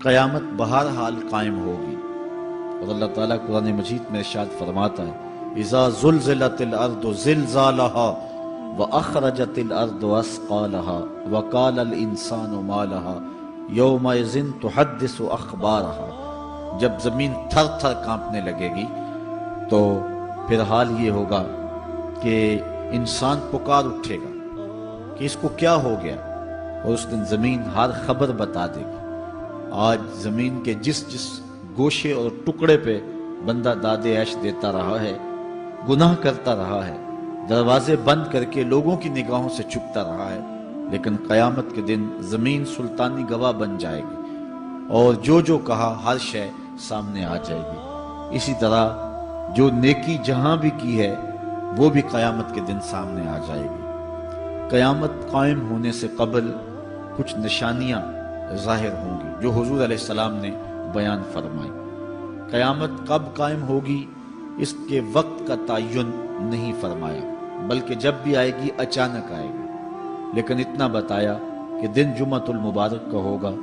قیامت بہرحال قائم ہوگی، اور اللہ تعالیٰ قرآن مجید میں ارشاد فرماتا ہے اذا زلزلت الارض زلزالها واخرجت الارض اثقالها وقال الانسان ما لها یومئذ تحدث اخبارها۔ جب زمین تھر تھر کانپنے لگے گی تو پھر حال یہ ہوگا کہ انسان پکار اٹھے گا کہ اس کو کیا ہو گیا، اور اس دن زمین ہر خبر بتا دے گی۔ آج زمین کے جس جس گوشے اور ٹکڑے پہ بندہ داد عیش دیتا رہا ہے، گناہ کرتا رہا ہے، دروازے بند کر کے لوگوں کی نگاہوں سے چھپتا رہا ہے، لیکن قیامت کے دن زمین سلطانی گواہ بن جائے گی، اور جو جو کہا ہر شے سامنے آ جائے گی۔ اسی طرح جو نیکی جہاں بھی کی ہے وہ بھی قیامت کے دن سامنے آ جائے گی۔ قیامت قائم ہونے سے قبل کچھ نشانیاں ظاہر ہوں گی جو حضور علیہ السلام نے بیان فرمائی۔ قیامت کب قائم ہوگی اس کے وقت کا تعین نہیں فرمایا، بلکہ جب بھی آئے گی اچانک آئے گی، لیکن اتنا بتایا کہ دن جمعۃ المبارک کا ہوگا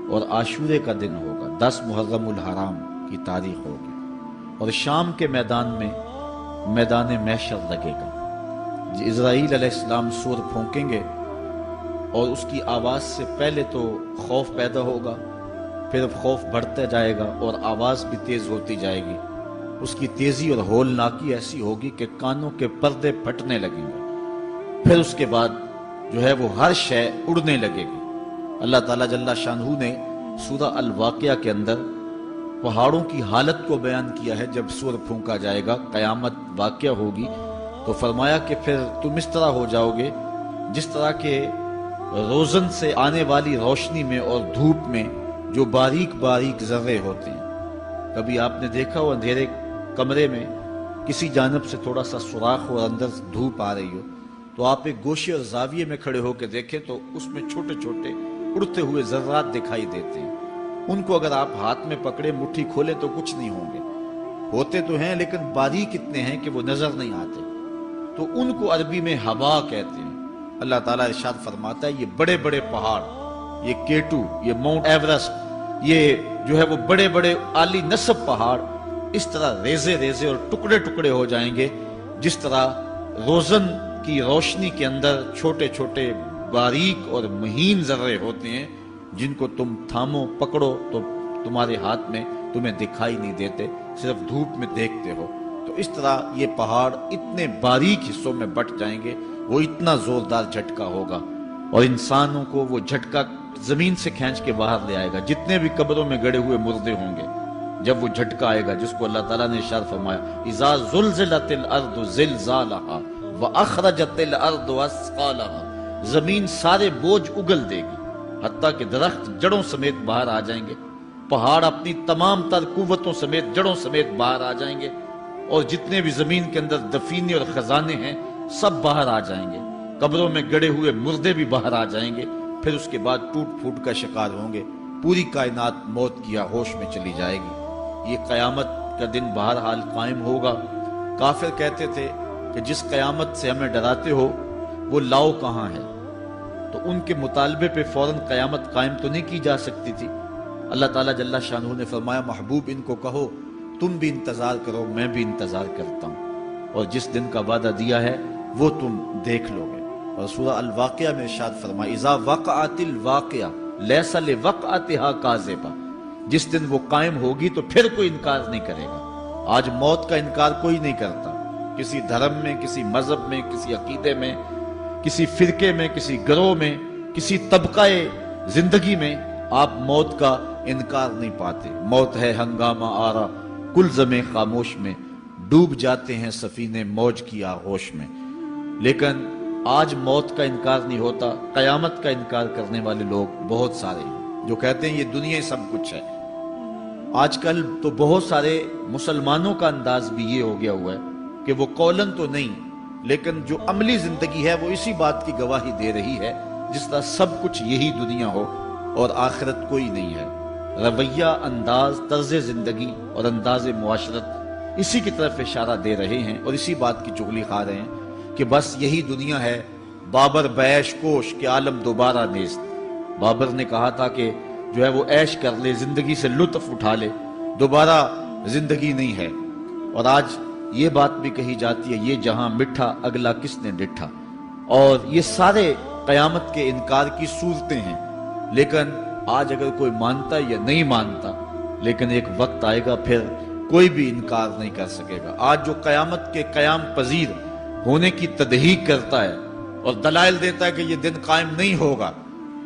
اور عاشورے کا دن ہوگا، 10 محرم الحرام کی تاریخ ہوگی، اور شام کے میدان میں میدان محشر لگے گا۔ اسرائیل علیہ السلام سور پھونکیں گے اور اس کی آواز سے پہلے تو خوف پیدا ہوگا، پھر خوف بڑھتا جائے گا اور آواز بھی تیز ہوتی جائے گی۔ اس کی تیزی اور ہولناکی ایسی ہوگی کہ کانوں کے پردے پھٹنے لگیں گے، پھر اس کے بعد جو ہے وہ ہر شے اڑنے لگے گی۔ اللہ تعالیٰ جل شانہ نے سورہ الواقعہ کے اندر پہاڑوں کی حالت کو بیان کیا ہے۔ جب سور پھونکا جائے گا، قیامت واقعہ ہوگی، تو فرمایا کہ پھر تم اس طرح ہو جاؤ گے جس طرح کہ روزن سے آنے والی روشنی میں اور دھوپ میں جو باریک باریک ذرے ہوتے ہیں۔ کبھی آپ نے دیکھا ہو اندھیرے کمرے میں کسی جانب سے تھوڑا سا سوراخ اور اندر دھوپ آ رہی ہو، تو آپ ایک گوشے اور زاویے میں کھڑے ہو کے دیکھیں تو اس میں چھوٹے چھوٹے اڑتے ہوئے ذرات دکھائی دیتے ہیں۔ ان کو اگر آپ ہاتھ میں پکڑے مٹھی کھولے تو کچھ نہیں ہوں گے، ہوتے تو ہیں لیکن باریک اتنے ہیں کہ وہ نظر نہیں آتے، تو ان کو عربی میں ہوا کہتے ہیں۔ اللہ تعالیٰ ارشاد فرماتا ہے یہ بڑے بڑے پہاڑ، یہ کیٹو، یہ ماؤنٹ ایورسٹ، یہ جو ہے وہ بڑے بڑے عالی نصب پہاڑ اس طرح ریزے ریزے اور ٹکڑے ٹکڑے ہو جائیں گے جس طرح روزن کی روشنی کے اندر چھوٹے چھوٹے باریک اور مہین ذرے ہوتے ہیں، جن کو تم تھامو پکڑو تو تمہارے ہاتھ میں تمہیں دکھائی نہیں دیتے، صرف دھوپ میں دیکھتے ہو۔ تو اس طرح یہ پہاڑ اتنے باریک حصوں میں بٹ جائیں گے، وہ اتنا زوردار جھٹکا ہوگا، اور انسانوں کو وہ جھٹکا زمین سے کھینچ کے باہر لے آئے گا، جتنے بھی قبروں میں گڑے ہوئے مردے ہوں گے۔ جب وہ جھٹکا آئے گا جس کو اللہ تعالیٰ نے ارشاد فرمایا اذا زلزلت الارض زلزالها واخرجت الارض اثقالها، زمین سارے بوجھ اگل دے گی، حتیٰ کہ درخت جڑوں سمیت باہر آ جائیں گے، پہاڑ اپنی تمام تر قوتوں سمیت جڑوں سمیت باہر آ جائیں گے، اور جتنے بھی زمین کے اندر دفینے اور خزانے ہیں سب باہر آ جائیں گے، قبروں میں گڑے ہوئے مردے بھی باہر آ جائیں گے، پھر اس کے بعد ٹوٹ پھوٹ کا شکار ہوں گے، پوری کائنات موت کی آغوش میں چلی جائے گی۔ یہ قیامت کا دن بہرحال قائم ہوگا۔ کافر کہتے تھے کہ جس قیامت سے ہمیں ڈراتے ہو وہ لاؤ کہاں ہے، تو ان کے مطالبے پہ فوراً قیامت قائم تو نہیں کی جا سکتی تھی۔ اللہ تعالیٰ جل شانہ نے فرمایا محبوب ان کو کہو تم بھی انتظار کرو، میں بھی انتظار کرتا ہوں، اور جس دن کا وعدہ دیا ہے وہ تم دیکھ لو گے۔ اور سورہ الواقعہ میں ارشاد فرمایا اذا وقعت الواقعہ لیس لوقعتها کاذبہ، جس دن وہ قائم ہوگی تو پھر کوئی انکار نہیں کرے گا۔ آج موت کا انکار کوئی نہیں کرتا، کسی دھرم میں، کسی مذہب میں، کسی عقیدے میں، کسی فرقے میں، کسی گروہ میں، کسی طبقہ زندگی میں آپ موت کا انکار نہیں پاتے۔ موت ہے ہنگامہ آرا کلزم خاموش میں، ڈوب جاتے ہیں سفینے موج کی آغوش میں، لیکن آج موت کا انکار نہیں ہوتا۔ قیامت کا انکار کرنے والے لوگ بہت سارے ہیں جو کہتے ہیں یہ دنیا سب کچھ ہے۔ آج کل تو بہت سارے مسلمانوں کا انداز بھی یہ ہو گیا ہوا ہے کہ وہ قولن تو نہیں لیکن جو عملی زندگی ہے وہ اسی بات کی گواہی دے رہی ہے جس طرح سب کچھ یہی دنیا ہو اور آخرت کوئی نہیں ہے۔ رویہ، انداز، طرز زندگی اور انداز معاشرت اسی کی طرف اشارہ دے رہے ہیں اور اسی بات کی چغلی کھا رہے ہیں کہ بس یہی دنیا ہے، بابر بیش کوش کہ عالم دوبارہ نیست۔ بابر نے کہا تھا کہ جو ہے وہ عیش کر لے، زندگی سے لطف اٹھا لے، دوبارہ زندگی نہیں ہے۔ اور آج یہ بات بھی کہی جاتی ہے، یہ جہاں مٹھا اگلا کس نے ڈٹھا، اور یہ سارے قیامت کے انکار کی صورتیں ہیں۔ لیکن آج اگر کوئی مانتا یا نہیں مانتا، لیکن ایک وقت آئے گا پھر کوئی بھی انکار نہیں کر سکے گا۔ آج جو قیامت کے قیام پذیر ہونے کی تدہیق کرتا ہے اور دلائل دیتا ہے کہ یہ دن قائم نہیں ہوگا،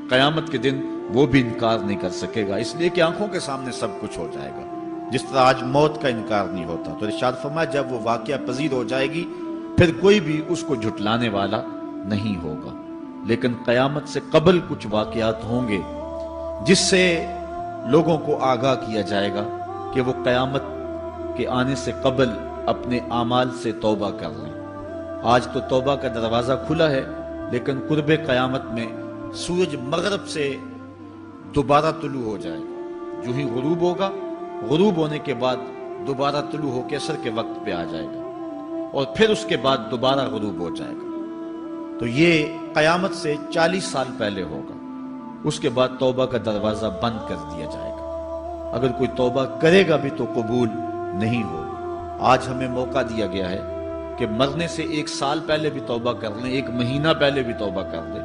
قیامت کے دن وہ بھی انکار نہیں کر سکے گا، اس لیے کہ آنکھوں کے سامنے سب کچھ ہو جائے گا، جس طرح آج موت کا انکار نہیں ہوتا۔ تو ارشاد فرمایا جب وہ واقعہ پذیر ہو جائے گی پھر کوئی بھی اس کو جھٹلانے والا نہیں ہوگا۔ لیکن قیامت سے قبل کچھ واقعات ہوں گے جس سے لوگوں کو آگاہ کیا جائے گا کہ وہ قیامت کے آنے سے قبل اپنے اعمال سے توبہ کر لیں۔ آج تو توبہ کا دروازہ کھلا ہے، لیکن قرب قیامت میں سورج مغرب سے دوبارہ طلوع ہو جائے گا، جو ہی غروب ہوگا، غروب ہونے کے بعد دوبارہ طلوع ہو کے عصر کے وقت پہ آ جائے گا، اور پھر اس کے بعد دوبارہ غروب ہو جائے گا۔ تو یہ قیامت سے 40 سال پہلے ہوگا، اس کے بعد توبہ کا دروازہ بند کر دیا جائے گا۔ اگر کوئی توبہ کرے گا بھی تو قبول نہیں ہوگی۔ آج ہمیں موقع دیا گیا ہے کہ مرنے سے 1 سال پہلے بھی توبہ کر لیں، 1 مہینہ پہلے بھی توبہ کر لیں،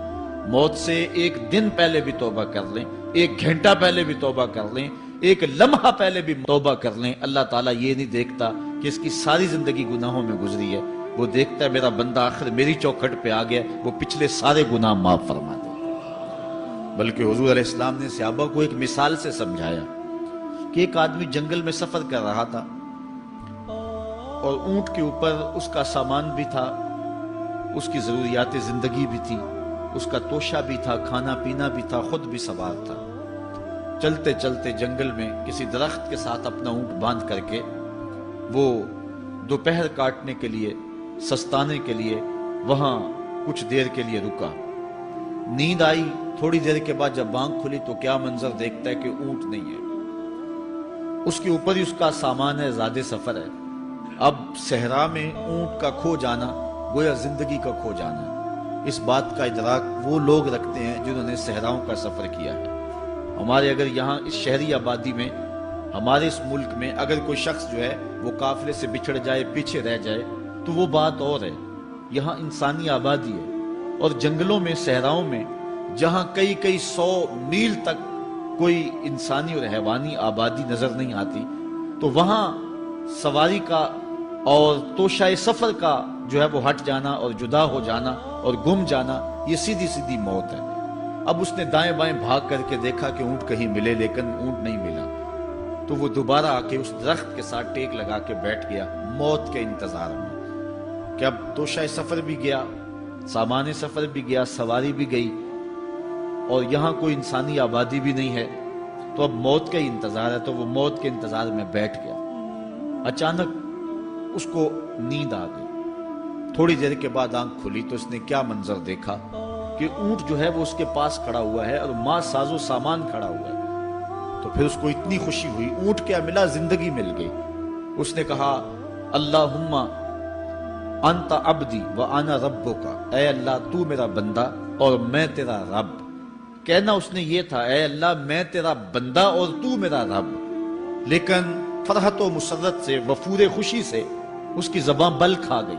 موت سے 1 دن پہلے بھی توبہ کر لیں، 1 گھنٹہ پہلے بھی توبہ کر لیں، 1 لمحہ پہلے بھی توبہ کر لیں۔ اللہ تعالیٰ یہ نہیں دیکھتا کہ اس کی ساری زندگی گناہوں میں گزری ہے، وہ دیکھتا ہے میرا بندہ آخر میری چوکھٹ پہ آ گیا، وہ پچھلے سارے گناہ معاف فرما دے۔ بلکہ حضور علیہ السلام نے صحابہ کو ایک مثال سے سمجھایا کہ ایک آدمی جنگل میں سفر کر رہا تھا، اور اونٹ کے اوپر اس کا سامان بھی تھا، اس کی ضروریات زندگی بھی تھی، اس کا توشہ بھی تھا، کھانا پینا بھی تھا، خود بھی سوار تھا۔ چلتے چلتے جنگل میں کسی درخت کے ساتھ اپنا اونٹ باندھ کر کے وہ دوپہر کاٹنے کے لیے، سستانے کے لیے وہاں کچھ دیر کے لیے رکا۔ نیند آئی، تھوڑی دیر کے بعد جب آنکھ کھلی تو کیا منظر دیکھتا ہے کہ اونٹ نہیں ہے، اس کے اوپر ہی اس کا سامان ہے، زیادہ سفر ہے۔ اب صحرا میں اونٹ کا کھو جانا گویا زندگی کا کھو جانا ہے۔ اس بات کا ادراک وہ لوگ رکھتے ہیں جنہوں نے صحراؤں کا سفر کیا ہے۔ ہمارے اگر یہاں اس شہری آبادی میں، ہمارے اس ملک میں اگر کوئی شخص جو ہے وہ قافلے سے بچھڑ جائے، پیچھے رہ جائے تو وہ بات اور ہے۔ یہاں انسانی آبادی ہے، اور جنگلوں میں، صحراؤں میں جہاں کئی 100 میل تک کوئی انسانی اور حیوانی آبادی نظر نہیں آتی، تو وہاں سواری کا اور توشہ سفر کا جو ہے وہ ہٹ جانا اور جدا ہو جانا اور گم جانا، یہ سیدھی سیدھی موت ہے۔ اب اس نے دائیں بائیں بھاگ کر کے دیکھا کہ اونٹ کہیں ملے، لیکن اونٹ نہیں ملا، تو وہ دوبارہ آ کے اس درخت کے ساتھ ٹیک لگا کے بیٹھ گیا موت کے انتظار میں کہ اب توشہ سفر بھی گیا، سامان سفر بھی گیا، سواری بھی گئی، اور یہاں کوئی انسانی آبادی بھی نہیں ہے، تو اب موت کا ہی انتظار ہے۔ تو وہ موت کے انتظار میں بیٹھ گیا۔ اچانک اس کو نیند آ گئی، تھوڑی دیر کے بعد آنکھ کھلی تو اس نے کیا منظر دیکھا کہ اونٹ جو ہے وہ اس کے پاس کھڑا ہوا ہے اور ماں ساز و سامان کھڑا ہوا ہے۔ تو پھر اس کو اتنی خوشی ہوئی، اونٹ کیا ملا، زندگی مل گئی۔ اس نے کہا اللہم انت عبدی وانا ربک، اے اللہ تو میرا بندہ اور میں تیرا رب۔ کہنا اس نے یہ تھا اے اللہ میں تیرا بندہ اور تو میرا رب، لیکن فرحت و مسرت سے، وفور خوشی سے اس کی زبان بل کھا گئی،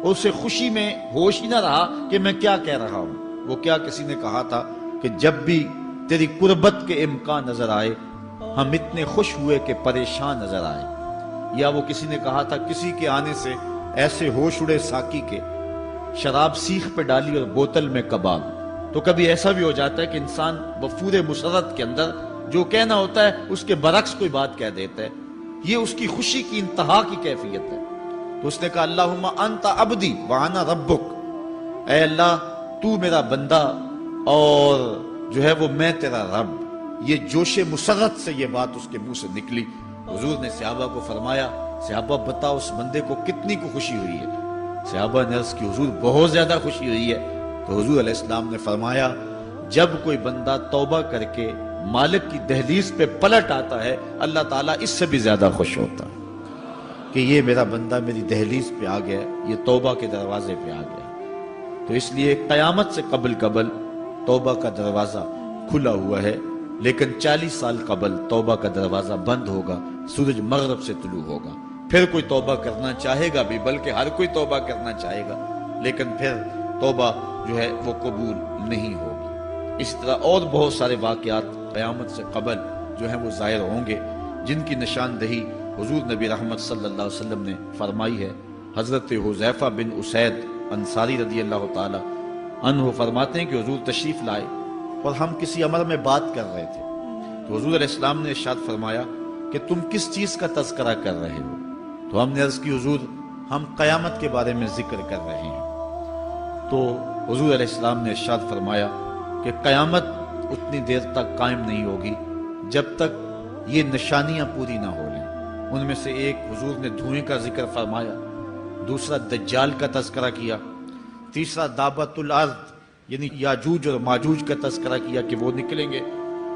اور اسے خوشی میں ہوش ہی نہ رہا کہ میں کیا کہہ رہا ہوں۔ وہ کیا کسی نے کہا تھا کہ جب بھی تیری قربت کے امکان نظر آئے ہم اتنے خوش ہوئے کہ پریشان نظر آئے، یا وہ کسی نے کہا تھا کسی کے آنے سے ایسے ہوش اڑے ساقی کے، شراب سیخ پہ ڈالی اور بوتل میں کباب۔ تو کبھی ایسا بھی ہو جاتا ہے کہ انسان وفور مسرت کے اندر جو کہنا ہوتا ہے اس کے برعکس کوئی بات کہہ دیتا ہے، یہ اس کی خوشی کی انتہا کی کیفیت ہے۔ تو اس نے کہا اللہم انت عبدی وانا ربک، اے اللہ تو میرا بندہ اور جو ہے وہ میں تیرا رب۔ یہ جوش مسرت سے یہ بات اس کے منہ سے نکلی۔ حضور نے صحابہ کو فرمایا صحابہ بتاؤ اس بندے کو کتنی کو خوشی ہوئی ہے؟ صحابہ نے عرض کی حضور بہت زیادہ خوشی ہوئی ہے۔ تو حضور علیہ السلام نے فرمایا جب کوئی بندہ توبہ کر کے مالک کی دہلیز پہ پلٹ آتا ہے اللہ تعالیٰ اس سے بھی زیادہ خوش ہوتا ہے کہ یہ میرا بندہ میری دہلیز پہ آ گیا، یہ توبہ کے دروازے پہ آ گیا۔ تو اس لیے قیامت سے قبل توبہ کا دروازہ کھلا ہوا ہے، لیکن 40 سال قبل توبہ کا دروازہ بند ہوگا، سورج مغرب سے طلوع ہوگا، پھر کوئی توبہ کرنا چاہے گا بھی، بلکہ ہر کوئی توبہ کرنا چاہے گا، لیکن پھر توبہ جو ہے وہ قبول نہیں ہوگی۔ اس طرح اور بہت سارے واقعات قیامت سے قبل جو ہیں وہ ظاہر ہوں گے، جن کی نشاندہی حضور نبی رحمت صلی اللہ علیہ وسلم نے فرمائی ہے۔ حضرت حذیفہ بن اسید انصاری رضی اللہ تعالی عنہ فرماتے ہیں کہ حضور تشریف لائے اور ہم کسی امر میں بات کر رہے تھے، تو حضور علیہ السلام نے ارشاد فرمایا کہ تم کس چیز کا تذکرہ کر رہے ہو؟ تو ہم نے عرض کی حضور ہم قیامت کے بارے میں ذکر کر رہے ہیں۔ تو حضور علیہ السلام نے ارشاد فرمایا کہ قیامت اتنی دیر تک قائم نہیں ہوگی جب تک یہ نشانیاں پوری نہ ہو لیں۔ ان میں سے ایک حضور نے دھوئیں کا ذکر فرمایا، دوسرا دجال کا تذکرہ کیا، تیسرا دابت الارض یعنی یاجوج اور ماجوج کا تذکرہ کیا کہ وہ نکلیں گے،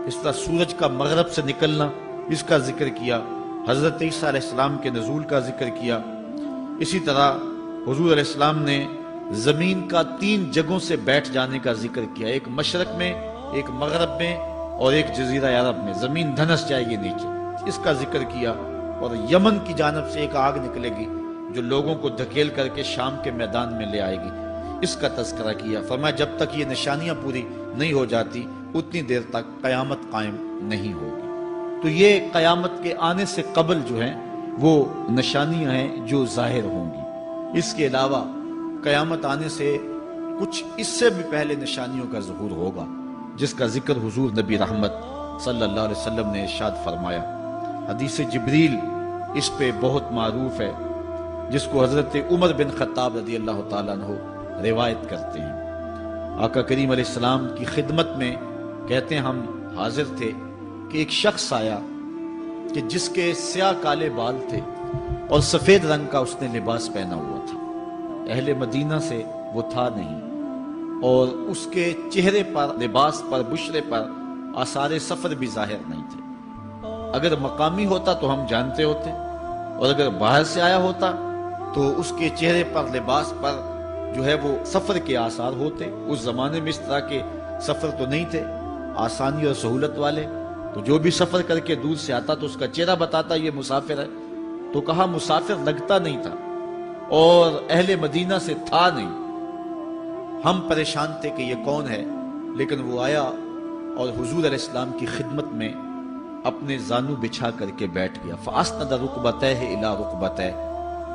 اس طرح سورج کا مغرب سے نکلنا اس کا ذکر کیا، حضرت عیسیٰ علیہ السلام کے نزول کا ذکر کیا۔ اسی طرح حضور علیہ السلام نے زمین کا 3 جگہوں سے بیٹھ جانے کا ذکر کیا، ایک مشرق میں، ایک مغرب میں اور ایک جزیرہ عرب میں، زمین دھنس جائے گی نیچے، اس کا ذکر کیا۔ اور یمن کی جانب سے ایک آگ نکلے گی جو لوگوں کو دھکیل کر کے شام کے میدان میں لے آئے گی، اس کا تذکرہ کیا۔ فرمایا جب تک یہ نشانیاں پوری نہیں ہو جاتی اتنی دیر تک قیامت قائم نہیں ہوگی۔ تو یہ قیامت کے آنے سے قبل جو ہیں وہ نشانیاں ہیں جو ظاہر ہوں گی۔ اس کے علاوہ قیامت آنے سے کچھ اس سے بھی پہلے نشانیوں کا ظہور ہوگا، جس کا ذکر حضور نبی رحمت صلی اللہ علیہ وسلم نے ارشاد فرمایا۔ حدیث جبریل اس پہ بہت معروف ہے، جس کو حضرت عمر بن خطاب رضی اللہ تعالیٰ عنہ روایت کرتے ہیں۔ آقا کریم علیہ السلام کی خدمت میں کہتے ہیں ہم حاضر تھے کہ ایک شخص آیا کہ جس کے سیاہ کالے بال تھے اور سفید رنگ کا اس نے لباس پہنا ہوا تھا، اہل مدینہ سے وہ تھا نہیں، اور اس کے چہرے پر، لباس پر، بشرے پر آثار سفر بھی ظاہر نہیں تھے۔ اگر مقامی ہوتا تو ہم جانتے ہوتے، اور اگر باہر سے آیا ہوتا تو اس کے چہرے پر، لباس پر جو ہے وہ سفر کے آثار ہوتے۔ اس زمانے میں اس طرح کے سفر تو نہیں تھے آسانی اور سہولت والے، تو جو بھی سفر کر کے دور سے آتا تو اس کا چہرہ بتاتا یہ مسافر ہے۔ تو کہا مسافر لگتا نہیں تھا اور اہل مدینہ سے تھا نہیں۔ ہم پریشان تھے کہ یہ کون ہے، لیکن وہ آیا اور حضور علیہ السلام کی خدمت میں اپنے زانو بچھا کر کے بیٹھ گیا۔ فَأَسْنَدَ رُكْبَتَيْهِ إِلَىٰ رُكْبَتَيْهِ،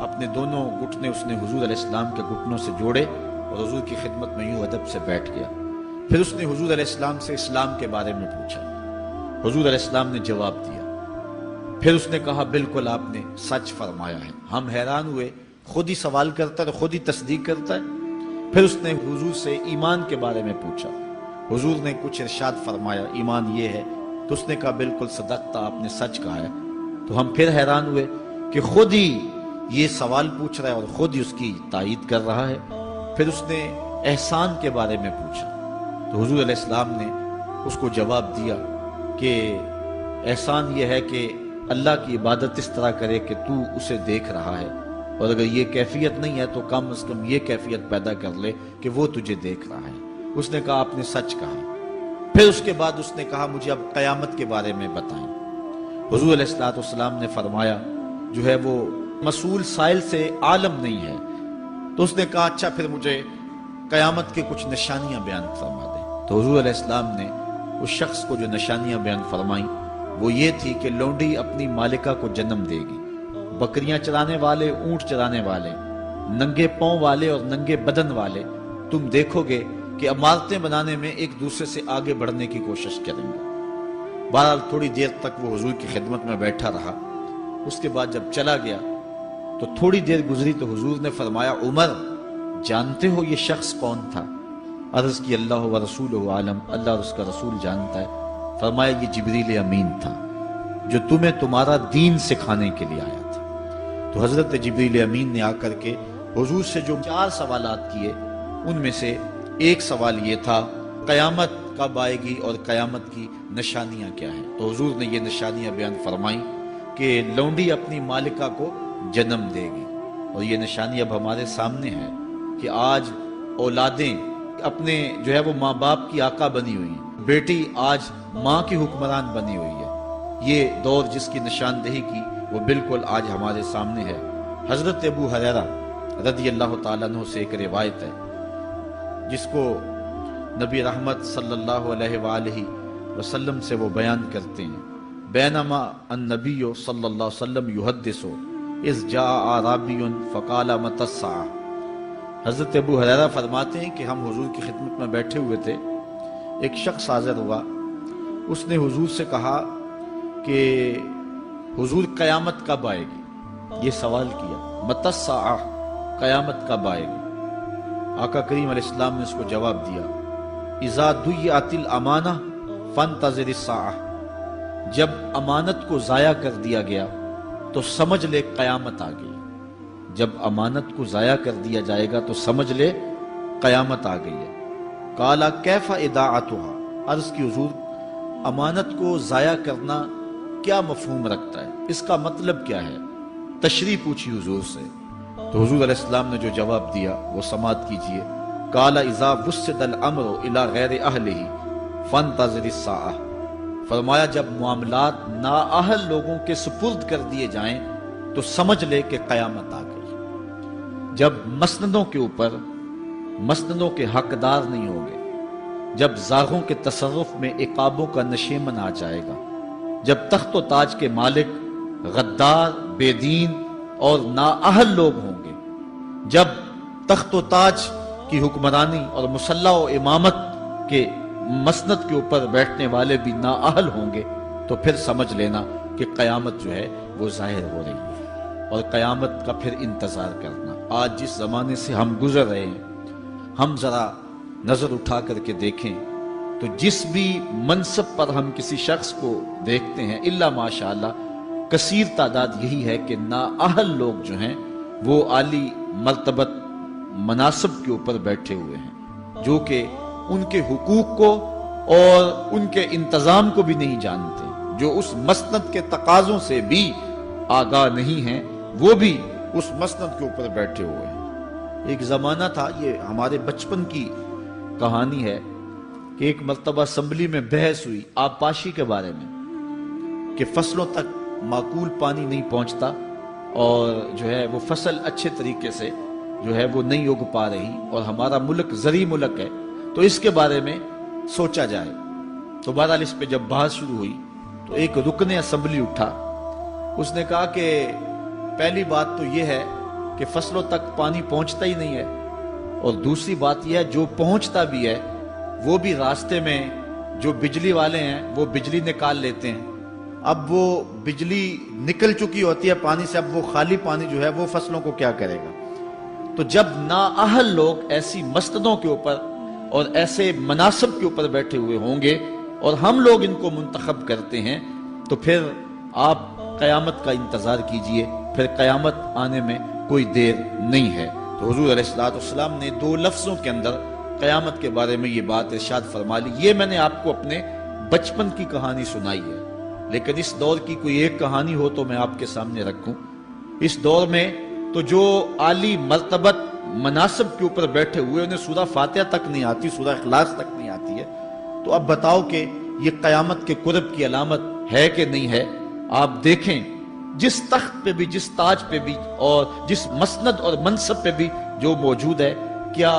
اپنے دونوں گھٹنے اس نے حضور علیہ السلام کے گھٹنوں سے جوڑے اور حضور کی خدمت میں یوں ادب سے بیٹھ گیا۔ پھر اس نے حضور علیہ السلام سے اسلام کے بارے میں پوچھا، حضور علیہ السلام نے جواب دیا۔ پھر اس نے کہا بالکل آپ نے سچ فرمایا ہے۔ ہم حیران ہوئے، خود ہی سوال کرتا ہے، خود ہی تصدیق کرتا ہے۔ پھر اس نے حضور سے ایمان کے بارے میں پوچھا، حضور نے کچھ ارشاد فرمایا ایمان یہ ہے، تو اس نے کہا بالکل صدقتا، آپ نے سچ کہا ہے۔ تو ہم پھر حیران ہوئے کہ خود ہی یہ سوال پوچھ رہا ہے اور خود ہی اس کی تائید کر رہا ہے۔ پھر اس نے احسان کے بارے میں پوچھا، تو حضور علیہ السلام نے اس کو جواب دیا کہ احسان یہ ہے کہ اللہ کی عبادت اس طرح کرے کہ تو اسے دیکھ رہا ہے، اور اگر یہ کیفیت نہیں ہے تو کم از کم یہ کیفیت پیدا کر لے کہ وہ تجھے دیکھ رہا ہے۔ اس نے کہا آپ نے سچ کہا۔ پھر اس کے بعد اس نے کہا مجھے اب قیامت کے بارے میں بتائیں۔ حضور علیہ السلام نے فرمایا جو ہے وہ مسئول سائل سے عالم نہیں ہے۔ تو اس نے کہا اچھا پھر مجھے قیامت کے کچھ نشانیاں بیان فرما دیں۔ تو حضور علیہ السلام نے اس شخص کو جو نشانیاں بیان فرمائیں وہ یہ تھی کہ لونڈی اپنی مالکہ کو جنم دے گی، بکریاں چرانے والے، اونٹ چرانے والے، ننگے پاؤں والے اور ننگے بدن والے تم دیکھو گے کہ عمارتیں بنانے میں ایک دوسرے سے آگے بڑھنے کی کوشش کریں گے۔ بہرحال تھوڑی دیر تک وہ حضور کی خدمت میں بیٹھا رہا۔ اس کے بعد جب چلا گیا تو تھوڑی دیر گزری تو حضور نے فرمایا عمر جانتے ہو یہ شخص کون تھا؟ عرض کی اللہ و رسولہ عالم، اللہ اور اس کا رسول جانتا ہے۔ فرمایا یہ جبریل امین تھا جو تمہیں تمہارا دین سکھانے کے لیے آیا تھا۔ تو حضرت جبریل امین نے آ کر کے حضور سے جو 4 سوالات کیے ان میں سے ایک سوال یہ تھا قیامت کب آئے گی اور قیامت کی نشانیاں کیا ہیں؟ تو حضور نے یہ نشانیاں بیان فرمائیں کہ لونڈی اپنی مالکہ کو جنم دے گی، اور یہ نشانی اب ہمارے سامنے ہے کہ آج اولادیں اپنے جو ہے وہ ماں باپ کی آقا بنی ہوئی ہیں۔ بیٹی آج ماں کی حکمران بنی ہوئی ہے۔ یہ دور جس کی نشاندہی کی وہ بالکل آج ہمارے سامنے ہے۔ حضرت ابو ہریرہ رضی اللہ تعالیٰ عنہ سے ایک روایت ہے جس کو نبی رحمت صلی اللہ علیہ وآلہ وسلم سے وہ بیان کرتے ہیں، بینما النبی صلی اللہ علیہ وسلم یحدث اذ جاء اعرابی فقال متی الساعہ۔ حضرت ابو ہریرہ فرماتے ہیں کہ ہم حضور کی خدمت میں بیٹھے ہوئے تھے، ایک شخص حاضر ہوا، اس نے حضور سے کہا کہ حضور قیامت کب آئے گی؟ یہ سوال کیا، متی الساعہ، قیامت کب آئے گی؟ آقا کریم علیہ السلام نے اس کو جواب دیا، اذا ضیعت الامانہ فانتظر الساعہ، جب امانت کو ضائع کر دیا گیا تو سمجھ لے قیامت آ گئی۔ جب امانت کو ضائع کر دیا جائے گا تو سمجھ لے قیامت آ گئی ہے۔ قال کیف اضاعتها، عرض کی حضور امانت کو ضائع کرنا کیا مفہوم رکھتا ہے، اس کا مطلب کیا ہے؟ تشریح پوچھی حضور سے، تو حضور علیہ السلام نے جو جواب دیا وہ سماعت کیجئے۔ قال اذا وسد الامر الى غیر اہلہ فانتظر الساعہ، فرمایا جب معاملات نااہل لوگوں کے سپرد کر دیے جائیں تو سمجھ لے کہ قیامت آ گئی۔ جب مسندوں کے اوپر مسندوں کے حقدار نہیں ہوں گے، جب زاغوں کے تصرف میں عقابوں کا نشیمن آ جائے گا، جب تخت و تاج کے مالک غدار، بے دین اور نااہل لوگ ہوں گے، جب تخت و تاج کی حکمرانی اور مسلح و امامت کے مسند کے اوپر بیٹھنے والے بھی نااہل ہوں گے، تو پھر سمجھ لینا کہ قیامت جو ہے وہ ظاہر ہو رہی ہے، اور قیامت کا پھر انتظار کرنا۔ آج جس زمانے سے ہم گزر رہے ہیں، ہم ذرا نظر اٹھا کر کے دیکھیں تو جس بھی منصب پر ہم کسی شخص کو دیکھتے ہیں، الا ماشاءاللہ کثیر تعداد یہی ہے کہ نااہل لوگ جو ہیں وہ عالی مرتبت مناصب کے اوپر بیٹھے ہوئے ہیں، جو کہ ان کے حقوق کو اور ان کے انتظام کو بھی نہیں جانتے، جو اس مسند کے تقاضوں سے بھی آگاہ نہیں ہیں، وہ بھی اس مسند کے اوپر بیٹھے ہوئے ہیں۔ ایک زمانہ تھا، یہ ہمارے بچپن کی کہانی ہے، کہ ایک مرتبہ اسمبلی میں بحث ہوئی آبپاشی کے بارے میں، کہ فصلوں تک معقول پانی نہیں پہنچتا اور جو ہے وہ فصل اچھے طریقے سے جو ہے وہ نہیں اگ پا رہی، اور ہمارا ملک زرعی ملک ہے، تو اس کے بارے میں سوچا جائے۔ تو بہرحال اس پہ جب بحث شروع ہوئی تو ایک رکن اسمبلی اٹھا، اس نے کہا کہ پہلی بات تو یہ ہے کہ فصلوں تک پانی پہنچتا ہی نہیں ہے، اور دوسری بات یہ ہے جو پہنچتا بھی ہے وہ بھی راستے میں جو بجلی والے ہیں وہ بجلی نکال لیتے ہیں، اب وہ بجلی نکل چکی ہوتی ہے پانی سے، اب وہ خالی پانی جو ہے وہ فصلوں کو کیا کرے گا؟ تو جب نااہل لوگ ایسی مسندوں کے اوپر اور ایسے مناصب کے اوپر بیٹھے ہوئے ہوں گے اور ہم لوگ ان کو منتخب کرتے ہیں، تو پھر آپ قیامت کا انتظار کیجئے، پھر قیامت آنے میں کوئی دیر نہیں ہے۔ تو حضور علیہ السلام نے دو لفظوں کے اندر قیامت کے بارے میں یہ بات ارشاد فرما لی۔ یہ میں نے آپ کو اپنے بچپن کی کہانی سنائی ہے، لیکن اس دور کی کوئی ایک کہانی ہو تو میں آپ کے سامنے رکھوں۔ اس دور میں تو جو عالی مرتبت مناصب کے اوپر بیٹھے ہوئے انہیں سورہ فاتحہ تک نہیں آتی، سورہ اخلاص تک نہیں آتی ہے، تو اب بتاؤ کہ یہ قیامت کے قرب کی علامت ہے کہ نہیں ہے؟ آپ دیکھیں جس تخت پہ بھی، جس تاج پہ بھی، اور جس مسند اور منصب پہ بھی جو موجود ہے، کیا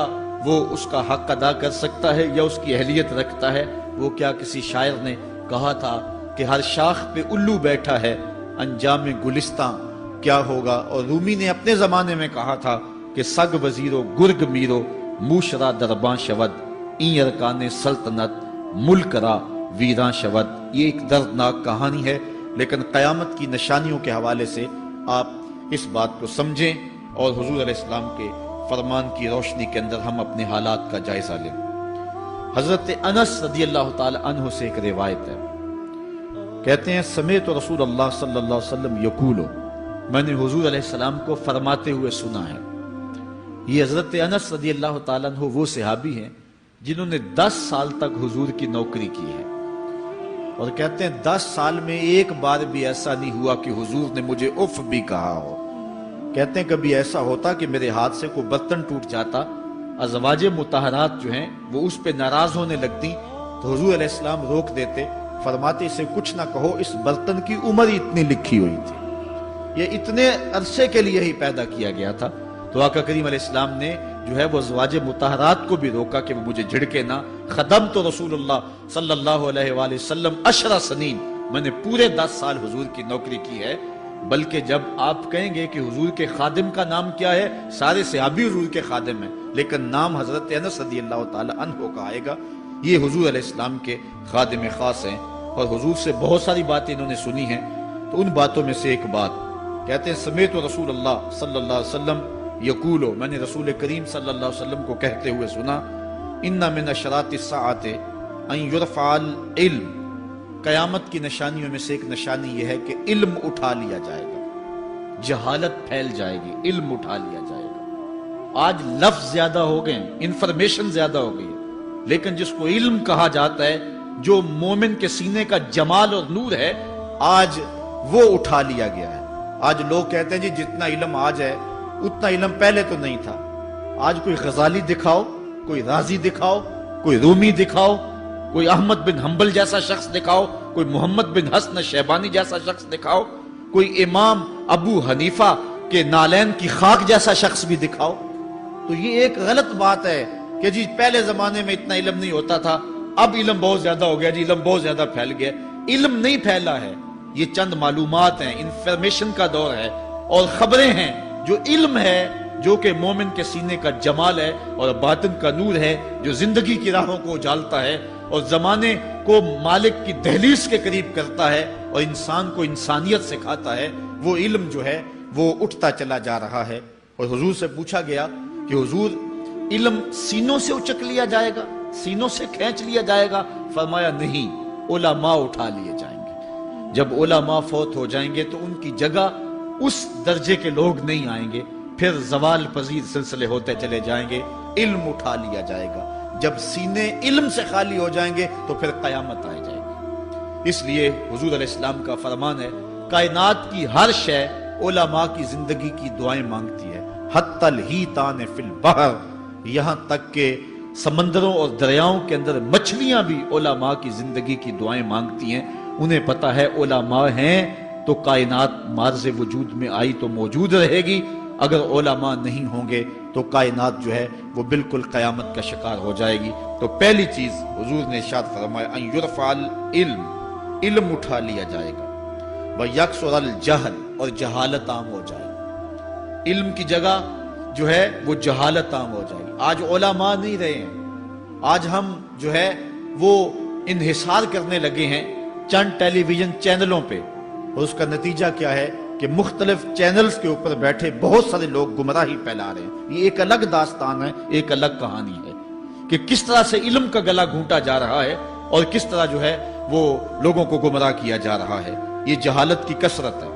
وہ اس کا حق ادا کر سکتا ہے یا اس کی اہلیت رکھتا ہے؟ وہ کیا کسی شاعر نے کہا تھا کہ ہر شاخ پہ الو بیٹھا ہے، انجام گلستاں کیا ہوگا؟ اور رومی نے اپنے زمانے میں کہا تھا کہ سگ وزیرو گرگ میرو موشرا درباں شود، این ارکان سلطنت ملک را ویراں شود۔ یہ ایک دردناک کہانی ہے، لیکن قیامت کی نشانیوں کے حوالے سے آپ اس بات کو سمجھیں اور حضور علیہ السلام کے فرمان کی روشنی کے اندر ہم اپنے حالات کا جائزہ لیں۔ حضرت انس رضی اللہ تعالی عنہ سے ایک روایت ہے، کہتے ہیں سمعت رسول اللہ صلی اللہ علیہ وسلم یقول، میں نے حضور علیہ السلام کو فرماتے ہوئے سنا ہے۔ یہ حضرت انس رضی اللہ تعالیٰ عنہ وہ صحابی ہیں جنہوں نے 10 سال تک حضور کی نوکری کی ہے، اور کہتے ہیں 10 سال میں ایک بار بھی ایسا نہیں ہوا کہ حضور نے مجھے اف بھی کہا ہو۔ کہتے ہیں کبھی ایسا ہوتا کہ میرے ہاتھ سے کوئی برتن ٹوٹ جاتا، ازواج مطہرات جو ہیں وہ اس پہ ناراض ہونے لگتی، تو تو حضور علیہ السلام روک دیتے، فرماتے اسے کچھ نہ کہو، اس برتن کی عمر ہی اتنی لکھی ہوئی تھی، یہ اتنے عرصے کے لیے ہی پیدا کیا گیا تھا۔ تو آقا کریم علیہ السلام نے جو ہے وہ ازواج مطہرات کو بھی روکا کہ وہ مجھے جھڑکے نہ۔ خدم تو رسول اللہ صلی اللہ علیہ وآلہ وسلم 10 سنین، میں نے پورے 10 سال حضور کی نوکری کی ہے۔ بلکہ جب آپ کہیں گے کہ حضور کے خادم کا نام کیا ہے، سارے صحابی حضور کے خادم ہیں، لیکن نام حضرت انس رضی اللہ تعالی عنہ کا آئے گا، یہ حضور علیہ السلام کے خادم خاص ہیں، اور حضور سے بہت ساری باتیں انہوں نے سنی ہیں۔ تو ان باتوں میں سے ایک بات کہتے ہیں، سمیت رسول اللہ صلی اللہ علیہ وسلم یقولو، میں نے رسول کریم صلی اللہ علیہ وسلم کو کہتے ہوئے سنا، ان من اشراط الساعۃ ان یرفع العلم، قیامت کی نشانیوں میں سے ایک نشانی یہ ہے کہ علم اٹھا لیا جائے گا، جہالت پھیل جائے گی، علم اٹھا لیا جائے گا۔ آج لفظ زیادہ ہو گئے، انفارمیشن زیادہ ہو گئی ہے، لیکن جس کو علم کہا جاتا ہے، جو مومن کے سینے کا جمال اور نور ہے، آج وہ اٹھا لیا گیا ہے۔ آج لوگ کہتے ہیں جی جتنا علم آج ہے اتنا علم پہلے تو نہیں تھا۔ آج کوئی غزالی دکھاؤ، کوئی رازی دکھاؤ، کوئی رومی دکھاؤ، کوئی احمد بن حنبل جیسا شخص دکھاؤ، کوئی محمد بن حسن شیبانی جیسا شخص دکھاؤ، کوئی امام ابو حنیفہ کے نالین کی خاک جیسا شخص بھی دکھاؤ، تو یہ ایک غلط بات ہے کہ جی پہلے زمانے میں اتنا علم نہیں ہوتا تھا، اب علم بہت زیادہ ہو گیا، جی علم بہت زیادہ پھیل گیا۔ علم نہیں پھیلا ہے، یہ چند معلومات ہیں، انفارمیشن کا دور ہے، اور خبریں ہیں۔ جو علم ہے، جو کہ مومن کے سینے کا جمال ہے اور باطن کا نور ہے، جو زندگی کی راہوں کو اجالتا ہے اور زمانے کو مالک کی دہلیز کے قریب کرتا ہے اور انسان کو انسانیت سکھاتا ہے، وہ علم جو ہے وہ اٹھتا چلا جا رہا ہے۔ اور حضور سے پوچھا گیا کہ حضور علم سینوں سے اچک لیا جائے گا، سینوں سے کھینچ لیا جائے گا؟ فرمایا نہیں، علماء اٹھا لیے جائیں گے۔ جب علماء فوت ہو جائیں گے تو ان کی جگہ اس درجے کے لوگ نہیں آئیں گے، پھر زوال پذیر سلسلے ہوتے چلے جائیں گے، علم اٹھا لیا جائے گا۔ جب سینے علم سے خالی ہو جائیں گے تو پھر قیامت آ جائے گی۔ اس لیے حضور علیہ السلام کا فرمان ہے، کائنات کی ہر شے علماء کی زندگی کی دعائیں مانگتی ہے، حتی الحیتان فی البحر، یہاں تک کہ سمندروں اور دریاؤں کے اندر مچھلیاں بھی علماء کی زندگی کی دعائیں مانگتی ہیں۔ انہیں پتا ہے علماء ہیں تو کائنات مارز وجود میں آئی تو موجود رہے گی، اگر علماء نہیں ہوں گے تو کائنات جو ہے وہ بالکل قیامت کا شکار ہو جائے گی۔ تو پہلی چیز حضور نے ارشاد فرمایا، ان یرفع العلم، علم اٹھا لیا جائے گا، ویکثر الجہل، اور جہالت عام ہو جائے گی۔ علم کی جگہ جو ہے وہ جہالت عام ہو جائے گی۔ آج علماء نہیں رہے ہیں، آج ہم جو ہے وہ انحصار کرنے لگے ہیں چند ٹیلی ویژن چینلوں پہ، اور اس کا نتیجہ کیا ہے کہ مختلف چینلز کے اوپر بیٹھے بہت سارے لوگ گمراہی پھیلا رہے ہیں۔ یہ ایک الگ داستان ہے، ایک الگ کہانی ہے کہ کس طرح سے علم کا گلا گھونٹا جا رہا ہے اور کس طرح جو ہے وہ لوگوں کو گمراہ کیا جا رہا ہے۔ یہ جہالت کی کثرت ہے۔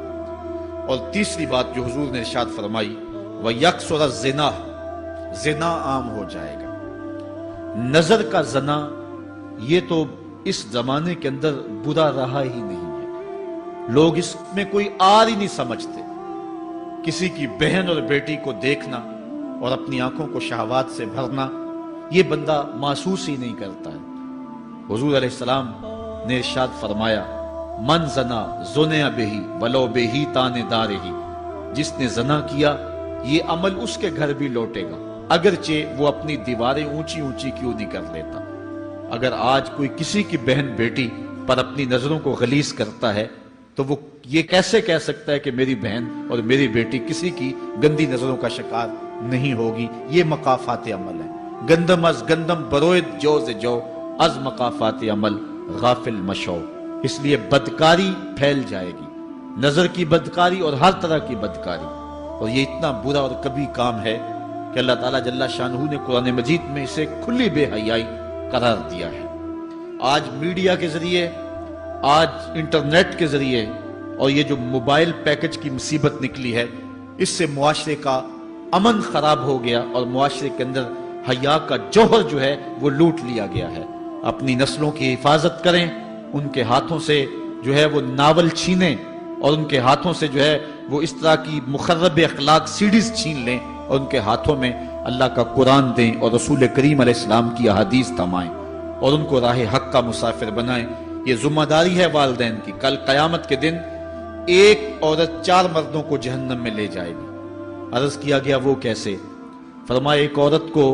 اور تیسری بات جو حضور نے ارشاد فرمائی، وَيَكْثُرَ الزِّنَا، زنا عام ہو جائے گا۔ نظر کا زنا یہ تو اس زمانے کے اندر برا رہا ہی نہیں ہے، لوگ اس میں کوئی آر ہی نہیں سمجھتے۔ کسی کی بہن اور بیٹی کو دیکھنا اور اپنی آنکھوں کو شہوات سے بھرنا، یہ بندہ محسوس ہی نہیں کرتا ہے۔ حضور علیہ السلام نے ارشاد فرمایا، من زنا زنیا بہی ولو بہی تان دارہی، جس نے زنا کیا یہ عمل اس کے گھر بھی لوٹے گا، اگرچہ وہ اپنی دیواریں اونچی اونچی کیوں نہیں کر لیتا۔ اگر آج کوئی کسی کی بہن بیٹی پر اپنی نظروں کو غلیظ کرتا ہے تو وہ یہ کیسے کہہ سکتا ہے کہ میری بہن اور میری بیٹی کسی کی گندی نظروں کا شکار نہیں ہوگی؟ یہ مقافات عمل ہے۔ گندم از گندم بروید جو سے جو، از مقافات عمل غافل مشو۔ اس لیے بدکاری پھیل جائے گی، نظر کی بدکاری اور ہر طرح کی بدکاری، اور یہ اتنا برا اور کبھی کام ہے کہ اللہ تعالیٰ جل شانہ نے قرآن مجید میں اسے کھلی بے حیائی قرار دیا ہے۔ آج میڈیا کے ذریعے، آج انٹرنیٹ کے ذریعے، اور یہ جو موبائل پیکج کی مصیبت نکلی ہے، اس سے معاشرے کا امن خراب ہو گیا اور معاشرے کے اندر حیا کا جوہر جو ہے وہ لوٹ لیا گیا ہے۔ اپنی نسلوں کی حفاظت کریں، ان کے ہاتھوں سے جو ہے وہ ناول چھینیں، اور ان کے ہاتھوں سے جو ہے وہ اس طرح کی مخرب اخلاق سیڈیز چھین لیں، اور ان کے ہاتھوں میں اللہ کا قرآن دیں اور رسول کریم علیہ السلام کی احادیث تھمائیں۔ اور ان کو راہ حق کا مسافر بنائیں۔ یہ ذمہ داری ہے والدین کی۔ کل قیامت کے دن ایک عورت 4 مردوں کو جہنم میں لے جائے گی۔ عرض کیا گیا وہ کیسے؟ فرمایا ایک عورت کو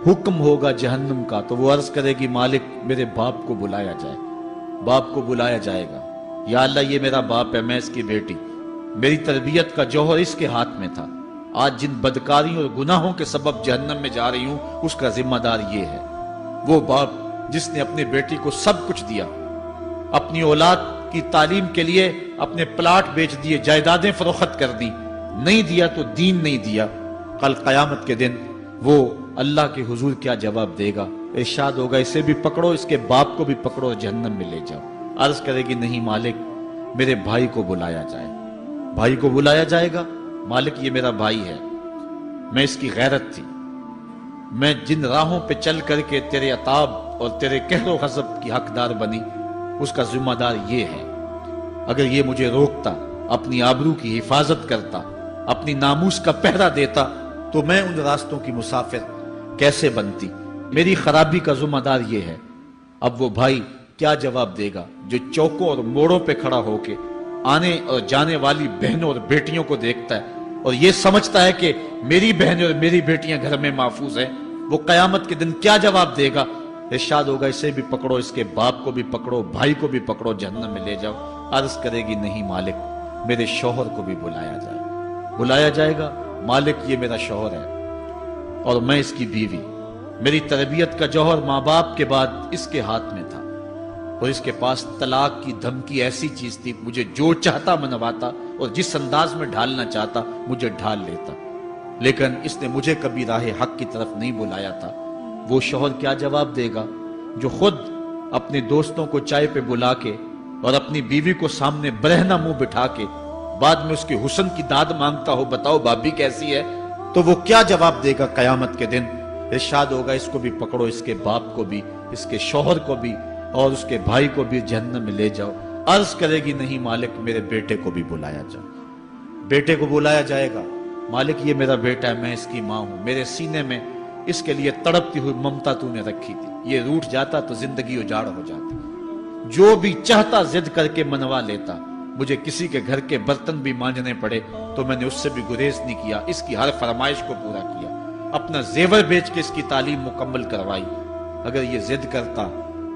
حکم ہوگا جہنم کا تو وہ عرض کرے گی مالک میرے باپ کو بلایا جائے۔ باپ کو بلایا جائے گا، یا اللہ یہ میرا باپ ہے، میں اس کی بیٹی، میری تربیت کا جوہر اس کے ہاتھ میں تھا، آج جن بدکاریوں اور گناہوں کے سبب جہنم میں جا رہی ہوں اس کا ذمہ دار یہ ہے۔ وہ باپ جس نے اپنی بیٹی کو سب کچھ دیا، اپنی اولاد کی تعلیم کے لیے اپنے پلاٹ بیچ دیے، جائیدادیں فروخت کر دی، نہیں دیا تو دین نہیں دیا، کل قیامت کے دن وہ اللہ کے حضور کیا جواب دے گا؟ ارشاد ہوگا اسے بھی پکڑو، اس کے باپ کو بھی پکڑو اور جہنم میں لے جاؤ۔ عرض کرے گی نہیں مالک میرے بھائی کو بلایا جائے۔ بھائی کو بلایا جائے گا، مالک یہ میرا بھائی ہے، میں اس کی غیرت تھی، میں جن راہوں پہ چل کر کے تیرے عتاب اور تیرے قہر و غضب کی حقدار بنی اس کا ذمہ دار یہ ہے۔ اگر یہ مجھے روکتا، اپنی آبرو کی حفاظت کرتا، اپنی ناموس کا پہرا دیتا تو میں ان راستوں کی مسافر کیسے بنتی؟ میری خرابی کا ذمہ دار یہ ہے۔ اب وہ بھائی کیا جواب دے گا جو چوکوں اور موڑوں پہ کھڑا ہو کے آنے اور جانے والی بہنوں اور بیٹیوں کو دیکھتا ہے اور یہ سمجھتا ہے کہ میری بہنیں اور میری بیٹیاں گھر میں محفوظ ہیں؟ وہ قیامت کے دن کیا جواب دے گا؟ ارشاد ہوگا اسے بھی پکڑو، اس کے باپ کو بھی پکڑو، بھائی کو بھی پکڑو، جہنم میں لے جاؤ۔ عرض کرے گی نہیں مالک میرے شوہر کو بھی بلایا جائے۔ بلایا جائے گا، مالک یہ میرا شوہر ہے اور میں اس کی بیوی، میری تربیت کا جوہر ماں باپ کے بعد اس کے ہاتھ میں تھا اور اس کے پاس طلاق کی دھمکی ایسی چیز تھی، مجھے جو چاہتا منواتا اور جس انداز میں ڈھالنا چاہتا مجھے ڈھال لیتا، لیکن اس نے مجھے کبھی راہ حق کی طرف نہیں بلایا تھا۔ وہ شوہر کیا جواب دے گا جو خود اپنے دوستوں کو چائے پہ بلا کے اور اپنی بیوی کو سامنے برہنہ منہ بٹھا کے بعد میں اس کے حسن کی داد مانگتا ہو، بتاؤ بھابی کیسی ہے؟ تو وہ کیا جواب دے گا قیامت کے دن؟ ارشاد ہوگا اس کو بھی پکڑو، اس کے باپ کو بھی، اس کے شوہر کو بھی اور اس کے بھائی کو بھی جہنم میں لے جاؤ۔ عرض کرے گی نہیں مالک میرے بیٹے کو بھی بلایا جائے۔ بیٹے کو بلایا جائے گا، مالک یہ میرا بیٹا ہے، میں اس کی ماں ہوں، میرے سینے میں اس کے لیے تڑپتی ہوئی ممتا تو نے رکھی تھی، یہ روٹھ جاتا تو زندگی اجاڑ ہو جاتی، جو بھی چاہتا ضد کر کے منوا لیتا، مجھے کسی کے گھر کے برتن بھی مانجنے پڑے تو میں نے اس سے بھی گریز نہیں کیا، اس کی ہر فرمائش کو پورا کیا، اپنا زیور بیچ کے اس کی تعلیم مکمل کروائی۔ اگر یہ ضد کرتا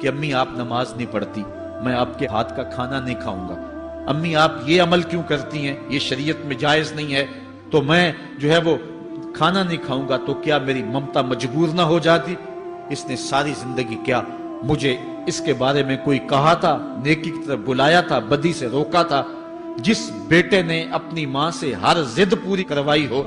کہ امی آپ نماز نہیں پڑھتی، میں آپ کے ہاتھ کا کھانا نہیں کھاؤں گا، امی آپ یہ عمل کیوں کرتی ہیں، یہ شریعت میں جائز نہیں ہے، تو میں جو ہے وہ کھانا نہیں کھاؤں گا، تو کیا میری ممتا مجبور نہ ہو جاتی؟ اس نے ساری زندگی کیا مجھے اس کے بارے میں کوئی کہا تھا، نیکی کی طرف بلایا تھا، بدی سے روکا تھا؟ جس بیٹے نے اپنی ماں سے ہر ضد پوری کروائی ہو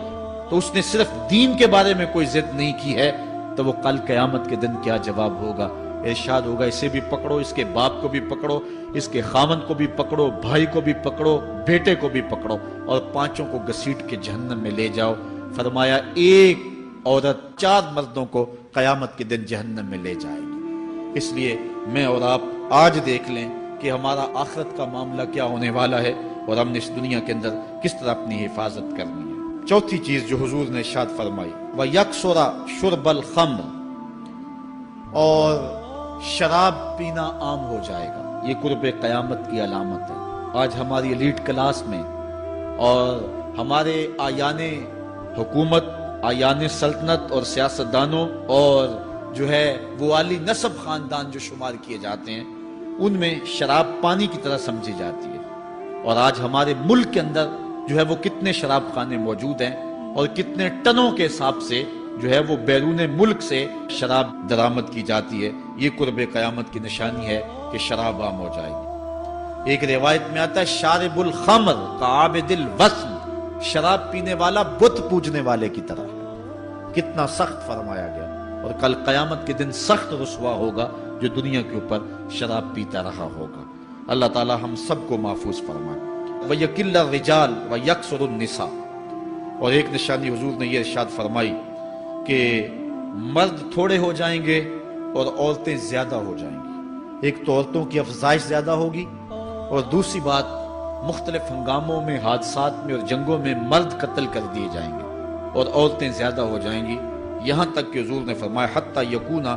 تو اس نے صرف دین کے بارے میں کوئی ضد نہیں کی ہے، تو وہ کل قیامت کے دن کیا جواب ہوگا؟ ارشاد ہوگا اسے بھی پکڑو، اس کے باپ کو بھی پکڑو، اس کے خاوند کو بھی پکڑو، بھائی کو بھی پکڑو، بیٹے کو بھی پکڑو اور پانچوں کو گھسیٹ کے جہنم میں لے جاؤ۔ فرمایا ایک عورت 4 مردوں کو قیامت کے دن جہنم میں لے جائے گی۔ اس لیے میں اور آپ آج دیکھ لیں کہ ہمارا آخرت کا معاملہ کیا ہونے والا ہے اور ہم نے اس دنیا کے اندر کس طرح اپنی حفاظت کرنی ہے۔ چوتھی چیز جو حضور نے ارشاد فرمائی، وَيَكْسُرَ شُرْبَ الْخَمْرِ، اور شراب پینا عام ہو جائے گا۔ یہ قرب قیامت کی علامت ہے۔ آج ہماری ایلیٹ کلاس میں اور ہمارے آیان حکومت، آیان سلطنت اور سیاستدانوں اور جو ہے وہ عالی نسب خاندان جو شمار کیے جاتے ہیں، ان میں شراب پانی کی طرح سمجھی جاتی ہے۔ اور آج ہمارے ملک کے اندر جو ہے وہ کتنے شراب خانے موجود ہیں اور کتنے ٹنوں کے حساب سے جو ہے وہ بیرون ملک سے شراب درآمد کی جاتی ہے۔ یہ قرب قیامت کی نشانی ہے کہ شراب عام ہو جائے گی۔ ایک روایت میں آتا ہے شارب الخمر کعابد الوثن، شراب پینے والا بت پوجنے والے کی طرح ہے۔ کتنا سخت فرمایا گیا، اور کل قیامت کے دن سخت رسوا ہوگا جو دنیا کے اوپر شراب پیتا رہا ہوگا۔ اللہ تعالی ہم سب کو محفوظ فرمائے۔ وَيَكِلَّ الرِّجَالِ وَيَكْسُرُ النِّسَاءَ، اور ایک نشانی حضور نے یہ ارشاد فرمائی کہ مرد تھوڑے ہو جائیں گے اور عورتیں زیادہ ہو جائیں گی۔ ایک تو عورتوں کی افزائش زیادہ ہوگی، اور دوسری بات مختلف ہنگاموں میں، حادثات میں اور جنگوں میں مرد قتل کر دیے جائیں گے اور عورتیں زیادہ ہو جائیں گی، یہاں تک کہ حضور نے فرمایا حتی یکونا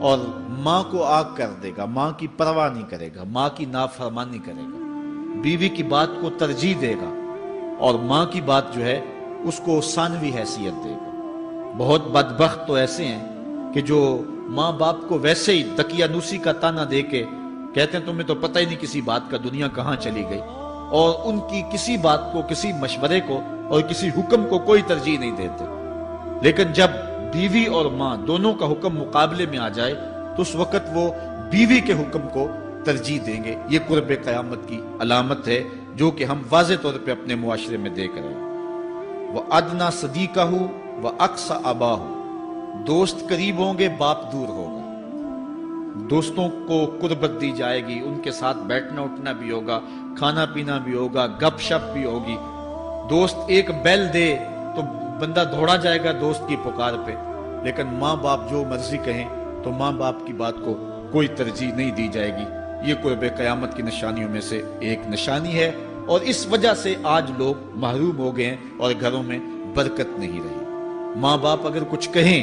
اور ماں کو آگ کر دے گا، ماں کی پرواہ نہیں کرے گا، ماں کی نافرمانی کرے گا، بیوی کی بات کو ترجیح دے گا اور ماں کی بات جو ہے اس کو ثانوی حیثیت دے گا۔ بہت بدبخت تو ایسے ہیں کہ جو ماں باپ کو ویسے ہی دقیانوسی کا تانا دے کے کہتے ہیں تمہیں تو پتہ ہی نہیں کسی بات کا دنیا کہاں چلی گئی، اور ان کی کسی بات کو، کسی مشورے کو اور کسی حکم کو کوئی ترجیح نہیں دیتے۔ لیکن جب بیوی اور ماں دونوں کا حکم مقابلے میں آ جائے تو اس وقت وہ بیوی کے حکم کو ترجیح دیں گے۔ یہ قرب قیامت کی علامت ہے جو کہ ہم واضح طور پہ اپنے معاشرے میں دیکھ رہے ہیں۔ وَأَدْنَا صَدِيقَهُ وَأَقْصَى أَبَاهُ، دوست قریب ہوں گے، باپ دور ہوگا۔ دوستوں کو قربت دی جائے گی، ان کے ساتھ بیٹھنا اٹھنا بھی ہوگا، کھانا پینا بھی ہوگا، گپ شپ بھی ہوگی۔ دوست ایک بیل دے تو بندہ دوڑا جائے گا دوست کی پکار پہ، لیکن ماں باپ جو مرضی کہیں تو ماں باپ کی بات کو کوئی ترجیح نہیں دی جائے گی۔ یہ قرب قیامت کی نشانیوں میں سے ایک نشانی ہے، اور اس وجہ سے آج لوگ محروم ہو گئے ہیں اور گھروں میں برکت نہیں رہی۔ ماں باپ اگر کچھ کہیں،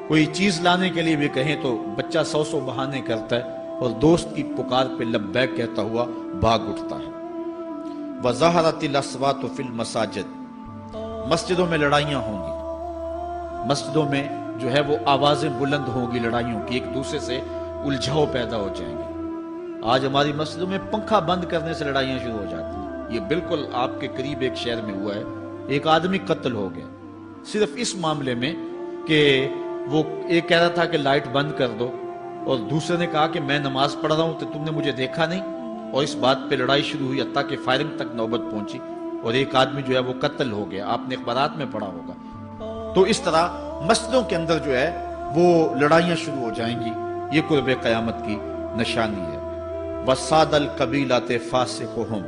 کوئی چیز لانے کے لیے بھی کہیں تو بچہ سو بہانے کرتا ہے اور دوست کی پکار پہ لبیک کہتا ہوا بھاگ اٹھتا ہے۔ وَظَهَرَتِ الْأَصْوَاتُ فِي الْمَسَاجِدِ، مسجدوں میں لڑائیاں ہوں گی، مسجدوں میں جو ہے وہ آوازیں بلند ہوں گی لڑائیوں کی، ایک دوسرے سے الجھاؤ پیدا ہو جائیں گے۔ آج ہماری مسجدوں میں پنکھا بند کرنے سے لڑائیاں شروع ہو جاتی ہیں۔ یہ بالکل آپ کے قریب ایک شہر میں ہوا ہے، ایک آدمی قتل ہو گیا صرف اس معاملے میں کہ وہ ایک کہہ رہا تھا کہ لائٹ بند کر دو، اور دوسرے نے کہا کہ میں نماز پڑھ رہا ہوں تو تم نے مجھے دیکھا نہیں، اور اس بات پہ لڑائی شروع ہوئی حتیٰ کہ فائرنگ تک نوبت پہنچی اور ایک آدمی جو ہے وہ قتل ہو گیا۔ آپ نے اخبارات میں پڑھا ہوگا۔ تو اس طرح مسجدوں کے اندر جو ہے وہ لڑائیاں شروع ہو جائیں گی۔ یہ قرب قیامت کی نشانی ہے۔ وَسَادَ الْقَبِيلَةِ فَاسِقُهُمْ،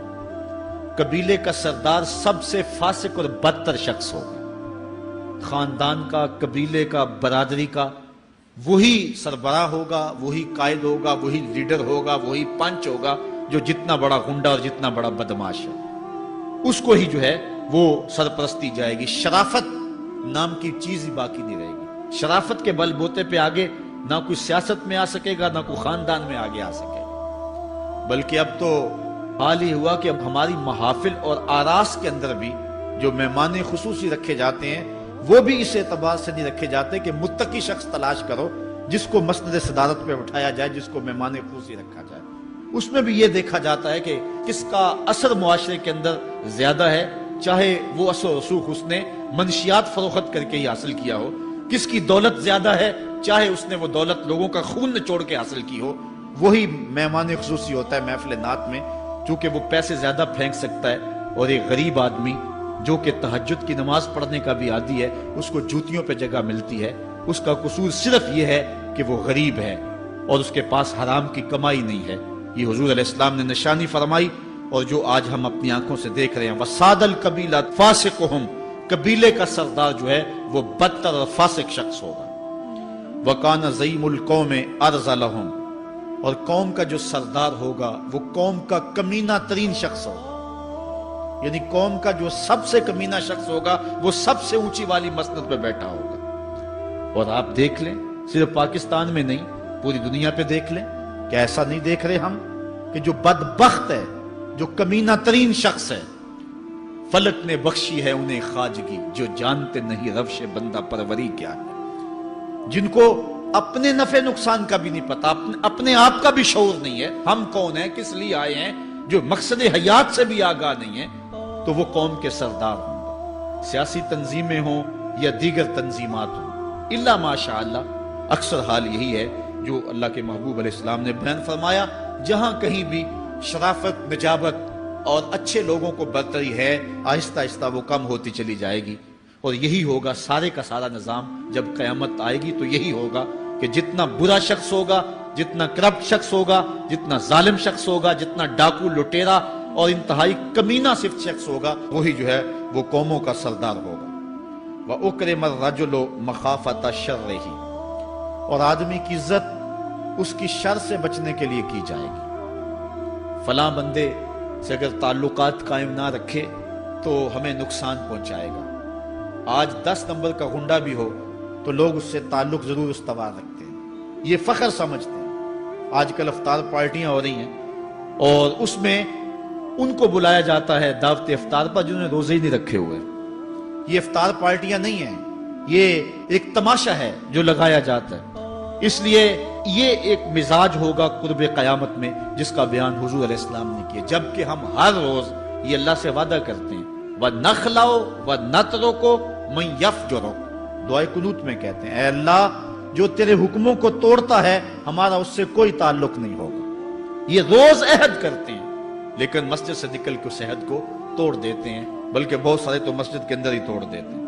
قبیلے کا سردار سب سے فاسق اور بدتر شخص ہوگا۔ خاندان کا، قبیلے کا، برادری کا وہی سربراہ ہوگا، وہی قائد ہوگا، وہی لیڈر ہوگا، وہی پنچ ہوگا جو جتنا بڑا غنڈہ اور جتنا بڑا بدماش ہے اس کو ہی جو ہے وہ سرپرستی جائے گی۔ شرافت نام کی چیز ہی باقی نہیں رہے گی۔ شرافت کے بل بوتے پہ آگے نہ کوئی سیاست میں آ سکے گا، نہ کوئی خاندان میں آگے آ سکے گا، بلکہ اب تو حال ہی ہوا کہ اب ہماری محافل اور آراس کے اندر بھی جو مہمان خصوصی رکھے جاتے ہیں وہ بھی اس اعتبار سے نہیں رکھے جاتے کہ متقی شخص تلاش کرو جس کو مسند صدارت پہ اٹھایا جائے، جس کو مہمان خصوصی رکھا جائے۔ اس میں بھی یہ دیکھا جاتا ہے کہ کس کا اثر معاشرے کے اندر زیادہ ہے، چاہے وہ اثر و رسوخ اس نے منشیات فروخت کر کے ہی حاصل کیا ہو، کس کی دولت زیادہ ہے، چاہے اس نے وہ دولت لوگوں کا خون نچوڑ کے حاصل کی ہو، وہی مہمان خصوصی ہوتا ہے محفل نعت میں، چونکہ وہ پیسے زیادہ پھینک سکتا ہے۔ اور ایک غریب آدمی جو کہ تہجد کی نماز پڑھنے کا بھی عادی ہے، اس کو جوتیوں پہ جگہ ملتی ہے، اس کا قصور صرف یہ ہے کہ وہ غریب ہے اور اس کے پاس حرام کی کمائی نہیں ہے۔ یہ حضور علیہ السلام نے نشانی فرمائی اور جو آج ہم اپنی آنکھوں سے دیکھ رہے ہیں۔ وَسَادَ الْقَبِيلَةِ فَاسِقُهُمْ، قبیلے کا سردار جو ہے وہ بدتر اور فاسق شخص ہوگا۔ وَكَانَ زَعِيمُ الْقَوْمِ أَرْذَلَهُمْ، اور قوم کا جو سردار ہوگا وہ قوم کا کمینہ ترین شخص ہوگا، یعنی قوم کا جو سب سے کمینہ شخص ہوگا وہ سب سے اونچی والی مسند پہ بیٹھا ہوگا۔ اور آپ دیکھ لیں، صرف پاکستان میں نہیں پوری دنیا پہ دیکھ لیں، کیا ایسا نہیں دیکھ رہے ہم کہ جو بدبخت ہے، جو کمینہ ترین شخص ہے، فلک نے بخشی ہے انہیں خواجگی، جو جانتے نہیں روش بندہ پروری کیا ہے، جن کو اپنے نفع نقصان کا بھی نہیں پتا، اپنے آپ کا بھی شعور نہیں ہے، ہم کون ہیں، کس لیے آئے ہیں، جو مقصد حیات سے بھی آگاہ نہیں ہے، تو وہ قوم کے سردار ہوں گے۔ سیاسی تنظیمیں ہوں یا دیگر تنظیمات ہوں، الا ماشاء اللہ اکثر حال یہی ہے جو اللہ کے محبوب علیہ السلام نے بیان فرمایا، جہاں کہیں بھی شرافت، نجابت اور اچھے لوگوں کو برتری ہے، آہستہ آہستہ وہ کم ہوتی چلی جائے گی، اور یہی ہوگا سارے کا سارا نظام جب قیامت آئے گی، تو یہی ہوگا کہ جتنا برا شخص ہوگا، جتنا کرپٹ شخص ہوگا، جتنا ظالم شخص ہوگا، جتنا ڈاکو لٹیرا اور انتہائی کمینہ صفت شخص ہوگا، وہی جو ہے وہ قوموں کا سردار ہوگا۔ وَأُكْرِمَ الرَّجُلُ مَخَافَةَ شَرِّهِ، اور آدمی کی عزت اس کی شر سے بچنے کے لیے کی جائے گی۔ فلاں بندے سے اگر تعلقات قائم نہ رکھے تو ہمیں نقصان پہنچائے گا۔ آج 10 نمبر کا غنڈہ بھی ہو تو لوگ اس سے تعلق ضرور استوار رکھتے ہیں۔ یہ فخر سمجھتے ہیں۔ آج کل افطار پارٹیاں ہو رہی ہیں اور اس میں ان کو بلایا جاتا ہے دعوت افطار پر جنہوں نے روزے ہی نہیں رکھے ہوئے۔ یہ افطار پارٹیاں نہیں ہیں، یہ ایک تماشا ہے جو لگایا جاتا ہے۔ اس لیے یہ ایک مزاج ہوگا قرب قیامت میں جس کا بیان حضور علیہ السلام نے کیا، جبکہ ہم ہر روز یہ اللہ سے وعدہ کرتے ہیں وَنَخْلَعُ وَنَتْرُكُ مَن يَفْجُرُكُ، دعائے قنوت میں کہتے ہیں اے اللہ جو تیرے حکموں کو توڑتا ہے ہمارا اس سے کوئی تعلق نہیں ہوگا۔ یہ روز عہد کرتے ہیں لیکن مسجد سے نکل کے اس عہد کو توڑ دیتے ہیں، بلکہ بہت سارے تو مسجد کے اندر ہی توڑ دیتے ہیں۔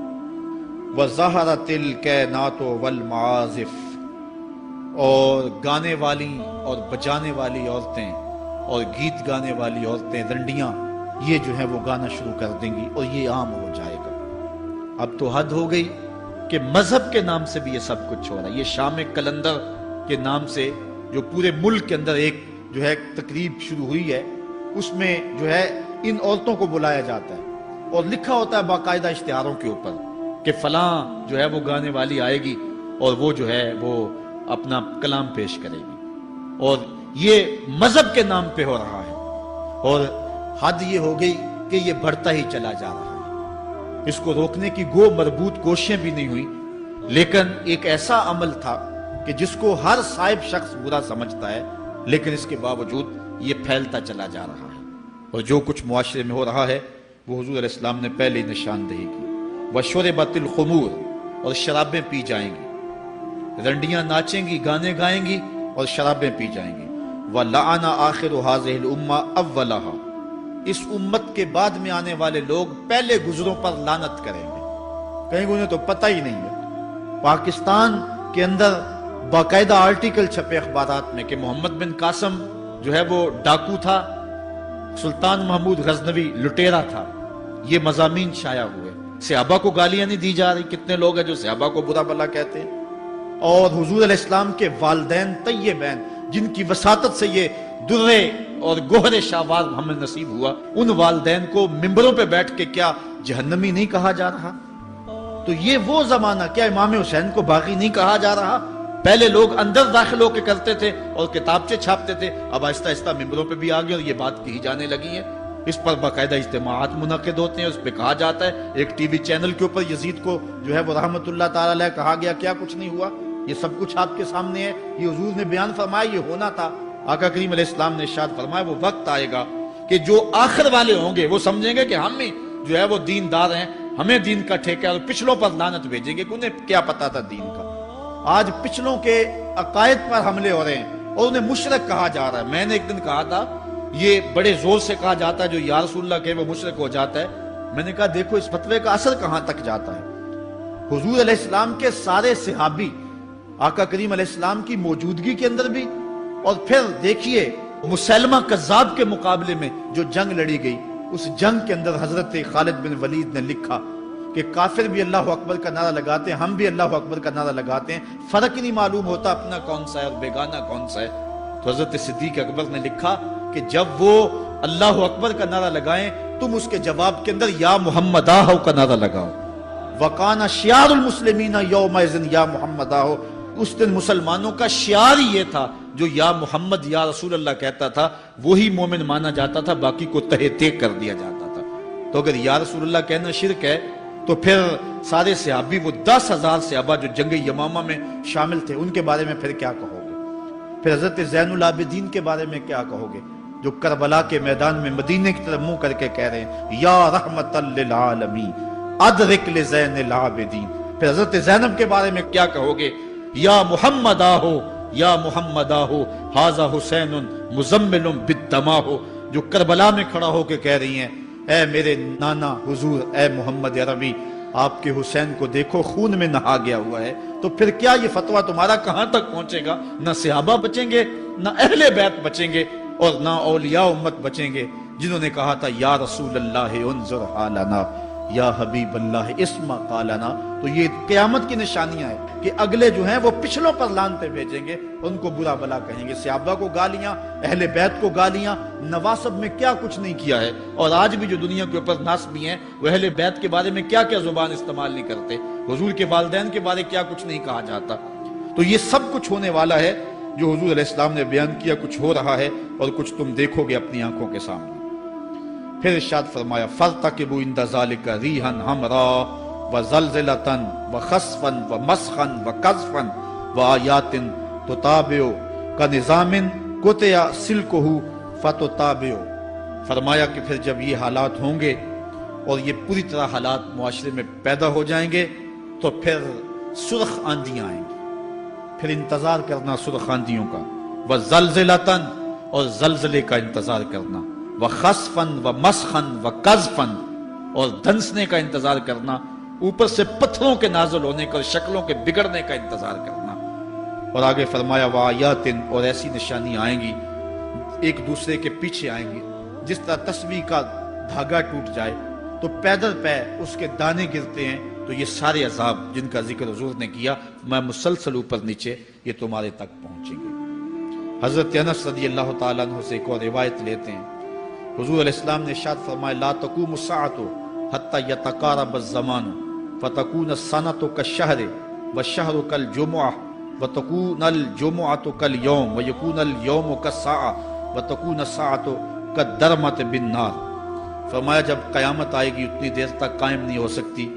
وَظَهَرَتِ الْكَيْنَاتُ وَالْمَعَازِفُ، اور گانے والی اور بجانے والی عورتیں اور گیت گانے والی عورتیں، رنڈیاں، یہ جو ہے وہ گانا شروع کر دیں گی اور یہ عام ہو جائے گا۔ اب تو حد ہو گئی کہ مذہب کے نام سے بھی یہ سب کچھ ہو رہا ہے۔ یہ شام کلندر کے نام سے جو پورے ملک کے اندر ایک جو ہے تقریب شروع ہوئی ہے، اس میں جو ہے ان عورتوں کو بلایا جاتا ہے اور لکھا ہوتا ہے باقاعدہ اشتہاروں کے اوپر کہ فلاں جو ہے وہ گانے والی آئے گی اور وہ جو ہے وہ اپنا کلام پیش کرے گی، اور یہ مذہب کے نام پہ ہو رہا ہے۔ اور حد یہ ہو گئی کہ یہ بڑھتا ہی چلا جا رہا ہے۔ اس کو روکنے کی گو مربوط کوششیں بھی نہیں ہوئی، لیکن ایک ایسا عمل تھا کہ جس کو ہر صاحب شخص برا سمجھتا ہے، لیکن اس کے باوجود یہ پھیلتا چلا جا رہا ہے۔ اور جو کچھ معاشرے میں ہو رہا ہے وہ حضور علیہ السلام نے پہلے ہی نشاندہی کی۔ وَشُرِبَتِ الْخُمُورُ، اور شرابیں پی جائیں گی، رنڈیاں ناچیں گی، گانے گائیں گی اور شرابیں پی جائیں گی۔ وَلَعَنَ آخِرُ هَذِهِ الْأُمَّةِ أَوَّلَهَا، اس امت کے بعد میں آنے والے لوگ پہلے گزروں پر لعنت کریں گے، کہیں گے انہیں تو پتہ ہی نہیں ہے۔ پاکستان کے اندر باقاعدہ آرٹیکل چھپے اخبارات میں کہ محمد بن قاسم جو ہے وہ ڈاکو تھا، سلطان محمود غزنوی لٹیرا تھا، یہ مضامین شائع ہوئے۔ صحابہ کو گالیاں نہیں دی جا رہی، کتنے لوگ ہیں جو صحابہ کو برا بھلا کہتے ہیں، اور حضور علیہ السلام کے والدین طیبین جن کی وساطت سے یہ درے اور گوہر شاہوار ہمیں نصیب ہوا، ان والدین کو ممبروں پہ بیٹھ کے کیا جہنمی نہیں کہا جا رہا؟ تو یہ وہ زمانہ، کیا امام حسین کو باغی نہیں کہا جا رہا؟ پہلے لوگ اندر داخل ہو کے کرتے تھے اور کتابچے چھاپتے تھے، اب آہستہ آہستہ ممبروں پہ بھی آ گئے اور یہ بات کہی جانے لگی ہے۔ اس پر باقاعدہ اجتماعات منعقد ہوتے ہیں، اس پہ کہا جاتا ہے۔ ایک ٹی وی چینل کے اوپر یزید کو جو ہے وہ رحمت اللہ تعالی علیہ کہا گیا، کیا کچھ نہیں ہوا، یہ سب کچھ آپ کے سامنے ہے، یہ حضور نے بیان فرمایا، یہ ہونا تھا۔ آقا کریم علیہ السلام نے ارشاد فرمایا وہ وقت آئے گا کہ جو آخر والے ہوں گے وہ سمجھیں گے کہ ہم ہی جو ہے وہ دیندار ہیں، ہمیں دین کا ٹھیکہ ہے، اور پچھلوں پر لعنت بھیجیں گے کہ انہیں کیا پتا تھا دین کا۔ آج پچھلوں کے عقائد پر حملے ہو رہے ہیں اور انہیں مشرک کہا جا رہا ہے۔ میں نے ایک دن کہا تھا یہ بڑے زور سے کہا جاتا ہے جو یا رسول اللہ کہے وہ مشرک ہو جاتا ہے۔ میں نے کہا دیکھو اس فتوے کا اثر کہاں تک جاتا ہے۔ حضور علیہ السلام کے سارے صحابی آقا کریم علیہ السلام کی موجودگی کے اندر بھی، اور پھر دیکھیے مسلمہ کذاب کے مقابلے میں جو جنگ لڑی گئی، اس جنگ کے اندر حضرت خالد بن ولید نے لکھا کہ کافر بھی اللہ اکبر کا نعرہ لگاتے ہیں، ہم بھی اللہ اکبر کا نعرہ لگاتے ہیں، فرق ہی نہیں معلوم ہوتا اپنا کون سا ہے اور بیگانہ کون سا ہے۔ تو حضرت صدیق اکبر نے لکھا کہ جب وہ اللہ اکبر کا نعرہ لگائیں تم اس کے جواب کے اندر یا محمد آہو کا نعرہ لگاؤ۔ وَقَانَ شِعَارُ الْمُسْلِمِينَ يَوْمَئِذٍ یا محمد آہو، اس دن مسلمانوں کا شعار ہی یہ تھا، جو یا محمد یا رسول اللہ کہتا تھا وہی مومن مانا جاتا تھا، باقی کو تہہ تیگ کر دیا جاتا تھا۔ تو اگر یا رسول اللہ کہنا شرک ہے تو پھر سارے صحابی، وہ 10,000 صحابہ جو جنگ یمامہ میں شامل تھے، ان کے بارے میں پھر کیا کہو گے؟ پھر حضرت زین العابدین کے بارے میں کیا کہو گے جو کربلا کے میدان میں مدینے کی طرف منہ کر کے کہہ رہے ہیں یا رحمت للعالمین ادرک لزین العابدین۔ پھر حضرت زینب کے بارے میں کیا کہو گے؟ یا محمد آہو یا محمد آہو ھذا حسین مزمل بالدماء، جو کربلا میں کھڑا ہو کے کہہ رہی ہیں اے میرے نانا حضور، اے محمد عربی، آپ کے حسین کو دیکھو خون میں نہا گیا ہوا ہے۔ تو پھر کیا یہ فتویٰ تمہارا کہاں تک پہنچے گا؟ نہ صحابہ بچیں گے، نہ اہل بیت بچیں گے، اور نہ اولیاء امت بچیں گے، جنہوں نے کہا تھا یا رسول اللہ انظر حالنا یا حبیب اللہ اسمع قالنا۔ تو یہ قیامت کی نشانیاں ہیں کہ اگلے جو ہیں وہ پچھلوں پر لعنتیں بھیجیں گے، ان کو برا بلا کہیں گے، صحابہ کو گالیاں، اہل بیت کو گالیاں، نواسب میں کیا کچھ نہیں کیا ہے۔ اور آج بھی جو دنیا کے اوپر ناسبی ہیں وہ اہل بیت کے بارے میں کیا کیا زبان استعمال نہیں کرتے، حضور کے والدین کے بارے کیا کچھ نہیں کہا جاتا۔ تو یہ سب کچھ ہونے والا ہے جو حضور علیہ السلام نے بیان کیا، کچھ ہو رہا ہے اور کچھ تم دیکھو گے اپنی آنکھوں کے سامنے۔ پھر ارشاد فرمایا فَارْتَقِبُوا عِنْدَ ذَلِكَ رِيحًا حَمْرَاءَ وَزَلْزَلَةً وَخَسْفًا وَمَسْخًا وَقَذْفًا وَآيَاتٍ تُتَابِعُ كَنِظَامٍ قُطِعَ سِلْكُهُ فَتُتَابِعُ۔ فرمایا کہ پھر جب یہ حالات ہوں گے اور یہ پوری طرح حالات معاشرے میں پیدا ہو جائیں گے تو پھر سرخ آندیاں آئیں گی، پھر انتظار کرنا سرخ آندیوں کا، وَزَلْزَلَةً اور زلزلے کا انتظار کرنا، وَخَسْفًا وَمَسْخًا وَقَذْفًا اور دھنسنے کا انتظار کرنا، اوپر سے پتھروں کے نازل ہونے کا اور شکلوں کے بگڑنے کا انتظار کرنا۔ اور آگے فرمایا وَآيَاتٍ اور ایسی نشانیاں آئیں گی ایک دوسرے کے پیچھے آئیں گی، جس طرح تسبیح کا دھاگا ٹوٹ جائے تو پیدل پہ اس کے دانے گرتے ہیں، تو یہ سارے عذاب جن کا ذکر حضور نے کیا میں مسلسل اوپر نیچے یہ تمہارے تک پہنچیں گے۔ حضرت انس رضی اللہ تعالیٰ عنہ سے ایک اور روایت لیتے ہیں، حضور علیہ السلام نے ارشاد فرمایا لا تقوم الساعة حتى يتقارب الزمان فتكون السنة كالشهر والشهر كالجمعة وتكون الجمعة كاليوم ويكون اليوم كالساعة وتكون الساعة كالدرمة بالنار۔ فرمایا جب قیامت آئے گی اتنی دیر تک قائم نہیں ہو سکتی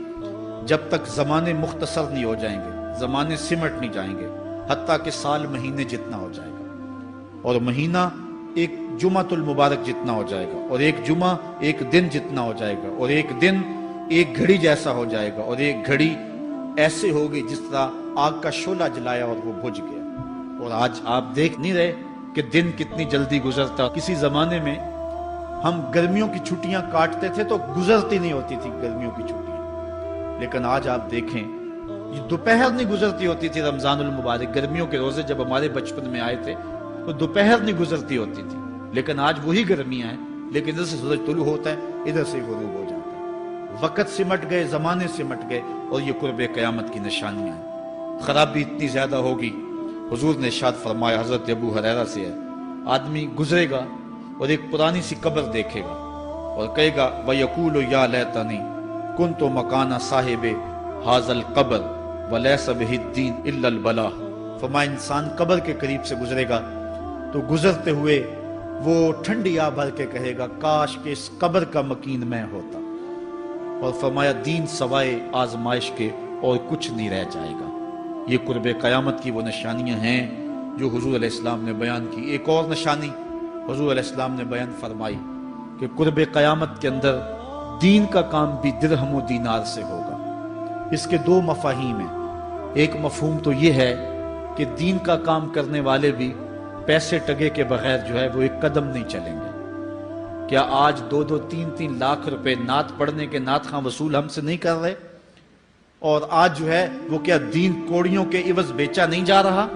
جب تک زمانے مختصر نہیں ہو جائیں گے، زمانے سمٹ نہیں جائیں گے، حتیٰ کہ سال مہینے جتنا ہو جائے گا، اور مہینہ ایک جمعۃ المبارک جتنا ہو جائے گا، اور ایک جمعہ ایک دن جتنا ہو جائے گا، اور ایک دن ایک گھڑی جیسا ہو جائے گا، اور ایک گھڑی ایسے ہوگی جس طرح آگ کا شعلہ جلایا اور وہ بجھ گیا۔ اور آج آپ دیکھ نہیں رہے کہ دن کتنی جلدی گزرتا۔ کسی زمانے میں ہم گرمیوں کی چھٹیاں کاٹتے تھے تو گزرتی نہیں ہوتی تھی گرمیوں کی چھٹیاں، لیکن آج آپ دیکھیں یہ دوپہر نہیں گزرتی ہوتی تھی رمضان المبارک، گرمیوں کے روزے جب ہمارے بچپن میں آئے تھے تو دوپہر نہیں گزرتی ہوتی تھی، لیکن آج وہی گرمیاں ہیں، لیکن ادھر سے سورج طلوع ہوتا ہے ادھر سے غروب ہو جاتا ہے۔ وقت سمٹ گئے، زمانے سمٹ گئے، اور یہ قرب قیامت کی نشانیاں ہیں۔ خرابی اتنی زیادہ ہوگی، حضور نے ارشاد فرمایا حضرت ابو ہریرہ سے ہے، آدمی گزرے گا اور ایک پرانی سی قبر دیکھے گا اور کہے گا وَيَقُولُ يَا لَيْتَنِي كُنْتُ مَكَانَ صَاحِبِ هَذَا الْقَبْرِ وَلَيْسَ بِهِ الدِّينُ إِلَّا الْبَلَاغُ۔ فرمایا انسان قبر کے قریب سے گزرے گا تو گزرتے ہوئے وہ ٹھنڈی آہ بھر کے کہے گا کاش کہ اس قبر کا مکین میں ہوتا، اور فرمایا دین سوائے آزمائش کے اور کچھ نہیں رہ جائے گا۔ یہ قرب قیامت کی وہ نشانیاں ہیں جو حضور علیہ السلام نے بیان کی۔ ایک اور نشانی حضور علیہ السلام نے بیان فرمائی کہ قرب قیامت کے اندر دین کا کام بھی درہم و دینار سے ہوگا۔ اس کے دو مفاہیم ہیں۔ ایک مفہوم تو یہ ہے کہ دین کا کام کرنے والے بھی پیسے ٹگے کے بغیر جو ہے وہ ایک قدم نہیں چلیں گے۔ کیا آج 2-2 3-3 لاکھ روپے نعت پڑھنے کے نعت خواں وصول ہم سے نہیں کر رہے؟ اور آج جو ہے وہ کیا دین کوڑیوں کے عوض بیچا نہیں جا رہا؟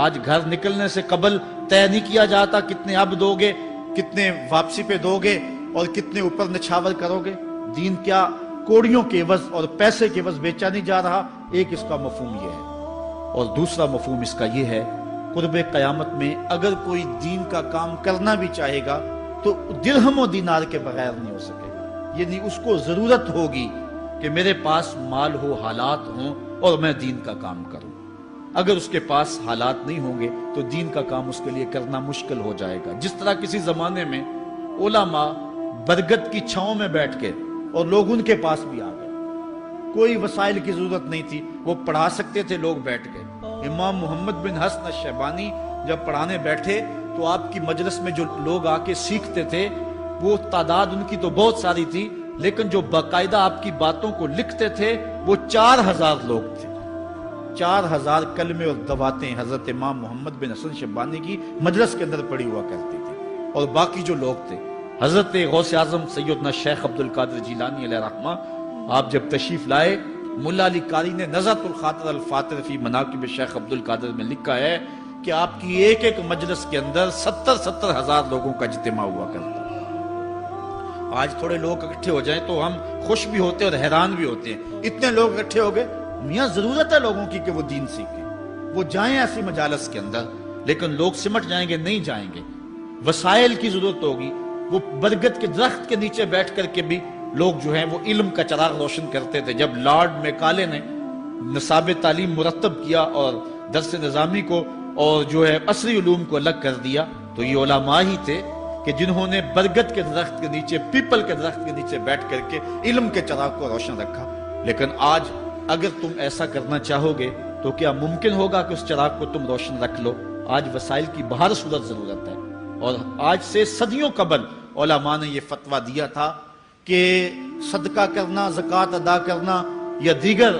آج گھر نکلنے سے قبل طے نہیں کیا جاتا کتنے اب دو گے، کتنے واپسی پہ دو گے اور کتنے اوپر نچھاور کرو گے؟ دین کیا کوڑیوں کے عوض اور پیسے کے عوض بیچا نہیں جا رہا؟ ایک اس کا مفہوم یہ ہے، اور دوسرا مفہوم اس کا یہ ہے قرب قیامت میں اگر کوئی دین کا کام کرنا بھی چاہے گا تو درہم و دینار کے بغیر نہیں ہو سکے گا، یعنی اس کو ضرورت ہوگی کہ میرے پاس مال ہو، حالات ہوں اور میں دین کا کام کروں۔ اگر اس کے پاس حالات نہیں ہوں گے تو دین کا کام اس کے لیے کرنا مشکل ہو جائے گا۔ جس طرح کسی زمانے میں علماء برگد کی چھاؤں میں بیٹھ کے اور لوگ ان کے پاس بھی آ گئے، کوئی وسائل کی ضرورت نہیں تھی، وہ پڑھا سکتے تھے، لوگ بیٹھ گئے۔ امام محمد بن حسن الشیبانی جب پڑھانے بیٹھے تو آپ کی مجلس میں جو لوگ آ کے سیکھتے تھے وہ تعداد ان کی تو بہت ساری تھی، لیکن جو باقاعدہ آپ کی باتوں کو لکھتے تھے وہ 4000 لوگ تھے۔ 4000 کلمے اور دواتیں حضرت امام محمد بن حسن شیبانی کی مجلس کے اندر پڑھی ہوا کرتی تھی، اور باقی جو لوگ تھے حضرت غوث اعظم سیدنا شیخ عبد القادر جیلانی علیہ رحمہ، آپ جب تشریف لائے ملا علی قاری نے نزہۃ الخاطر الفاطر فی مناقب شیخ عبد القادر میں لکھا ہے کہ آپ کی ایک ایک مجلس کے اندر 70 ہزار لوگوں کا اجتماع ہوا کرتا۔ آج تھوڑے لوگ اکٹھے ہو جائیں تو ہم خوش بھی ہوتے اور حیران بھی ہوتے ہیں، اتنے لوگ اکٹھے ہو گئے۔ میاں ضرورت ہے لوگوں کی کہ وہ دین سیکھیں، وہ جائیں ایسی مجالس کے اندر، لیکن لوگ سمٹ جائیں گے، نہیں جائیں گے۔ وسائل کی ضرورت ہوگی، وہ برگد کے درخت کے نیچے بیٹھ کر کے بھی لوگ جو ہیں وہ علم کا چراغ روشن کرتے تھے۔ جب لارڈ میکالے نے نصاب تعلیم مرتب کیا اور درس نظامی کو اور جو ہے عصری علوم کو الگ کر دیا، تو یہ علماء ہی تھے کہ جنہوں نے برگد کے درخت کے نیچے، پیپل کے درخت کے نیچے بیٹھ کر کے علم کے چراغ کو روشن رکھا۔ لیکن آج اگر تم ایسا کرنا چاہو گے تو کیا ممکن ہوگا کہ اس چراغ کو تم روشن رکھ لو؟ آج وسائل کی بہر صورت ضرورت ہے، اور آج سے صدیوں قبل علماء نے یہ فتویٰ دیا تھا کہ صدقہ کرنا، زکوٰۃ ادا کرنا یا دیگر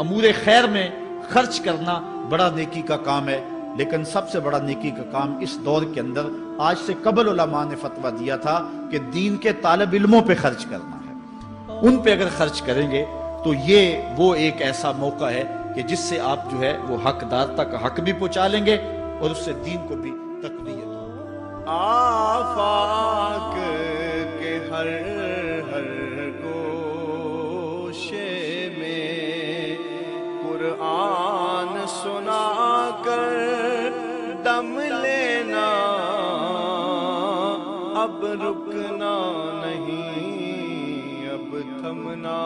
امور خیر میں خرچ کرنا بڑا نیکی کا کام ہے، لیکن سب سے بڑا نیکی کا کام اس دور کے اندر آج سے قبل علماء نے فتویٰ دیا تھا کہ دین کے طالب علموں پہ خرچ کرنا ہے۔ ان پہ اگر خرچ کریں گے تو یہ وہ ایک ایسا موقع ہے کہ جس سے آپ جو ہے وہ حقدار تک حق بھی پہنچا لیں گے اور اس سے دین کو بھی تقویت ہوگی۔ آفاق کے ہر ہر گوشے میں قرآن سنا کر دم لینا، اب رکنا نہیں، اب تھمنا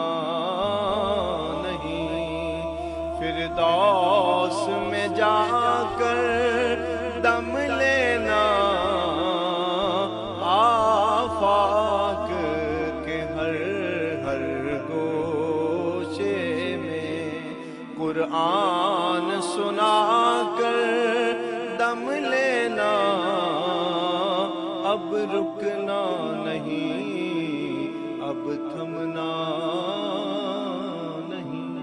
نہیں، فردوس میں جا کر دم لینا، آفاق کے ہر ہر گوشے میں قرآن سنا کر دم لینا، اب رکنا نہیں، اب تھمنا نہیں۔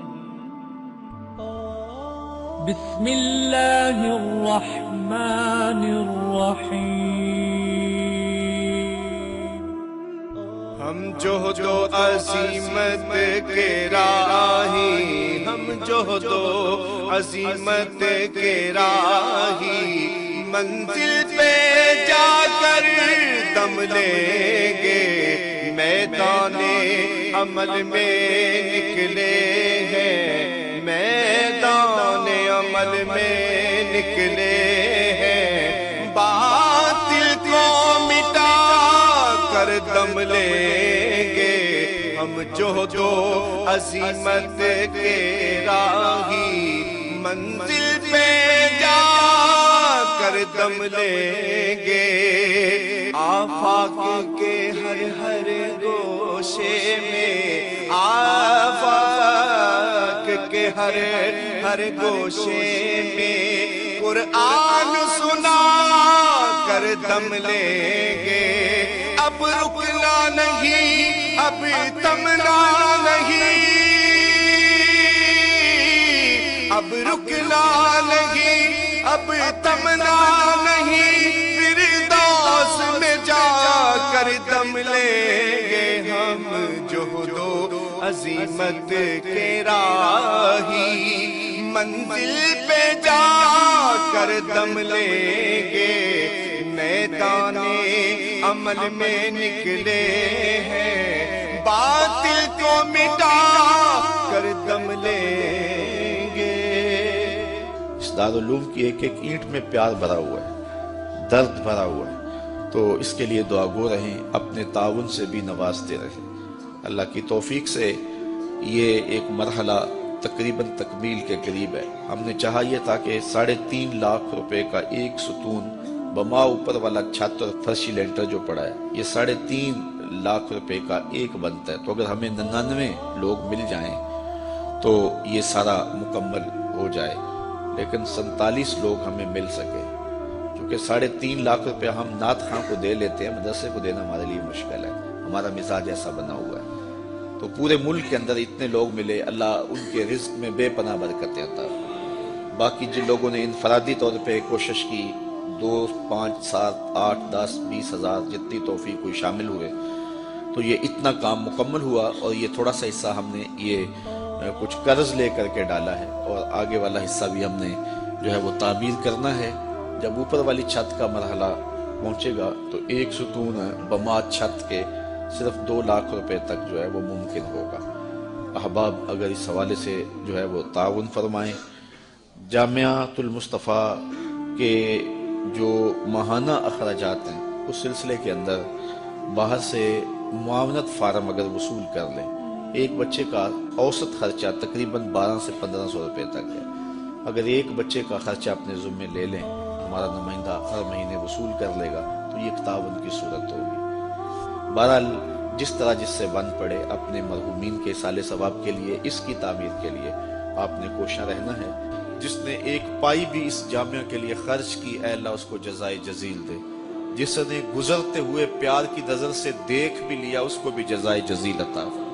بسم اللہ الرحمن الرحیم۔ ہم جوہد و عظیمت کے راہی، ہم جوہد و عظیمت کے راہی، منزل پہ جا کر دم لیں گے، میدان عمل میں نکلے ہیں، میدان عمل میں نکلے ہیں، باطل کو مٹا کر دم لیں گے، ہم جوہد و عظیمت کے راہی، منزل پہ جا کر دم لیں گے، آفاق کے ہر ہر گوشے میں، آفاق کے ہر ہر گوشے میں قرآن سنا کر دم لیں گے، اب رکنا نہیں، اب تھمنا نہیں، اب رکنا نہیں، اب تھمنا نہیں، فردوس میں جا کر دم لیں گے، ہم جوہد و عظیمت کے راہی، منزل پہ جا کر دم لیں گے، میدان عمل میں نکلے ہیں، باطل کو مٹا کر دم لیں گے۔ اس دارالعلوم کی ایک ایک اینٹ میں پیار بھرا ہوا ہے، درد بھرا ہوا ہے، تو اس کے لیے دعا گو رہیں، اپنے تعاون سے بھی نوازتے رہیں۔ اللہ کی توفیق سے یہ ایک مرحلہ تقریباً تکمیل کے قریب ہے۔ ہم نے چاہا یہ تھا کہ 3.5 لاکھ روپے کا ایک ستون بما اوپر والا چھت اور فرشی لینٹر جو پڑا ہے، یہ 3.5 لاکھ روپے کا ایک بنتا ہے، تو اگر ہمیں 99 لوگ مل جائیں تو یہ سارا مکمل ہو جائے، لیکن 47 لوگ ہمیں مل سکے، کیونکہ 3.5 لاکھ روپے ہم نعت خواں کو دے لیتے ہیں، مدرسے کو دینا ہمارے لیے مشکل ہے، ہمارا مزاج ایسا بنا ہوا ہے۔ تو پورے ملک کے اندر اتنے لوگ ملے، اللہ ان کے رزق میں بے پناہ برکتیں عطا فرمائے۔ باقی جن لوگوں نے انفرادی طور پہ کوشش کی، 2، 5، 7، 8، 10، 20 ہزار جتنی توفیق کوئی شامل ہوئے، تو یہ اتنا کام مکمل ہوا، اور یہ تھوڑا سا حصہ ہم نے یہ کچھ قرض لے کر کے ڈالا ہے، اور آگے والا حصہ بھی ہم نے جو ہے وہ تعمیر کرنا ہے۔ جب اوپر والی چھت کا مرحلہ پہنچے گا تو ایک ستون بما چھت کے صرف 2 لاکھ روپے تک جو ہے وہ ممکن ہوگا۔ احباب اگر اس حوالے سے جو ہے وہ تعاون فرمائیں۔ جامعۃ المصطفیٰ کے جو ماہانہ اخراجات ہیں اس سلسلے کے اندر باہر سے معاونت فارم اگر وصول کر لیں، ایک بچے کا اوسط خرچہ تقریباً 1200 سے 1500 روپے تک ہے، اگر ایک بچے کا خرچہ اپنے ذمے لے لیں، ہمارا نمائندہ ہر مہینے وصول کر لے گا، تو یہ تعاون کی صورت ہوگی۔ بہرحال جس طرح جس سے بن پڑے، اپنے مرحومین کے اصالے ثواب کے لیے، اس کی تعمیر کے لیے آپ نے کوشاں رہنا ہے۔ جس نے ایک پائی بھی اس جامعہ کے لیے خرچ کی، اے اللہ اس کو جزائے جزیل دے۔ جس نے گزرتے ہوئے پیار کی نظر سے دیکھ بھی لیا، اس کو بھی جزائے جزیل عطا فرما۔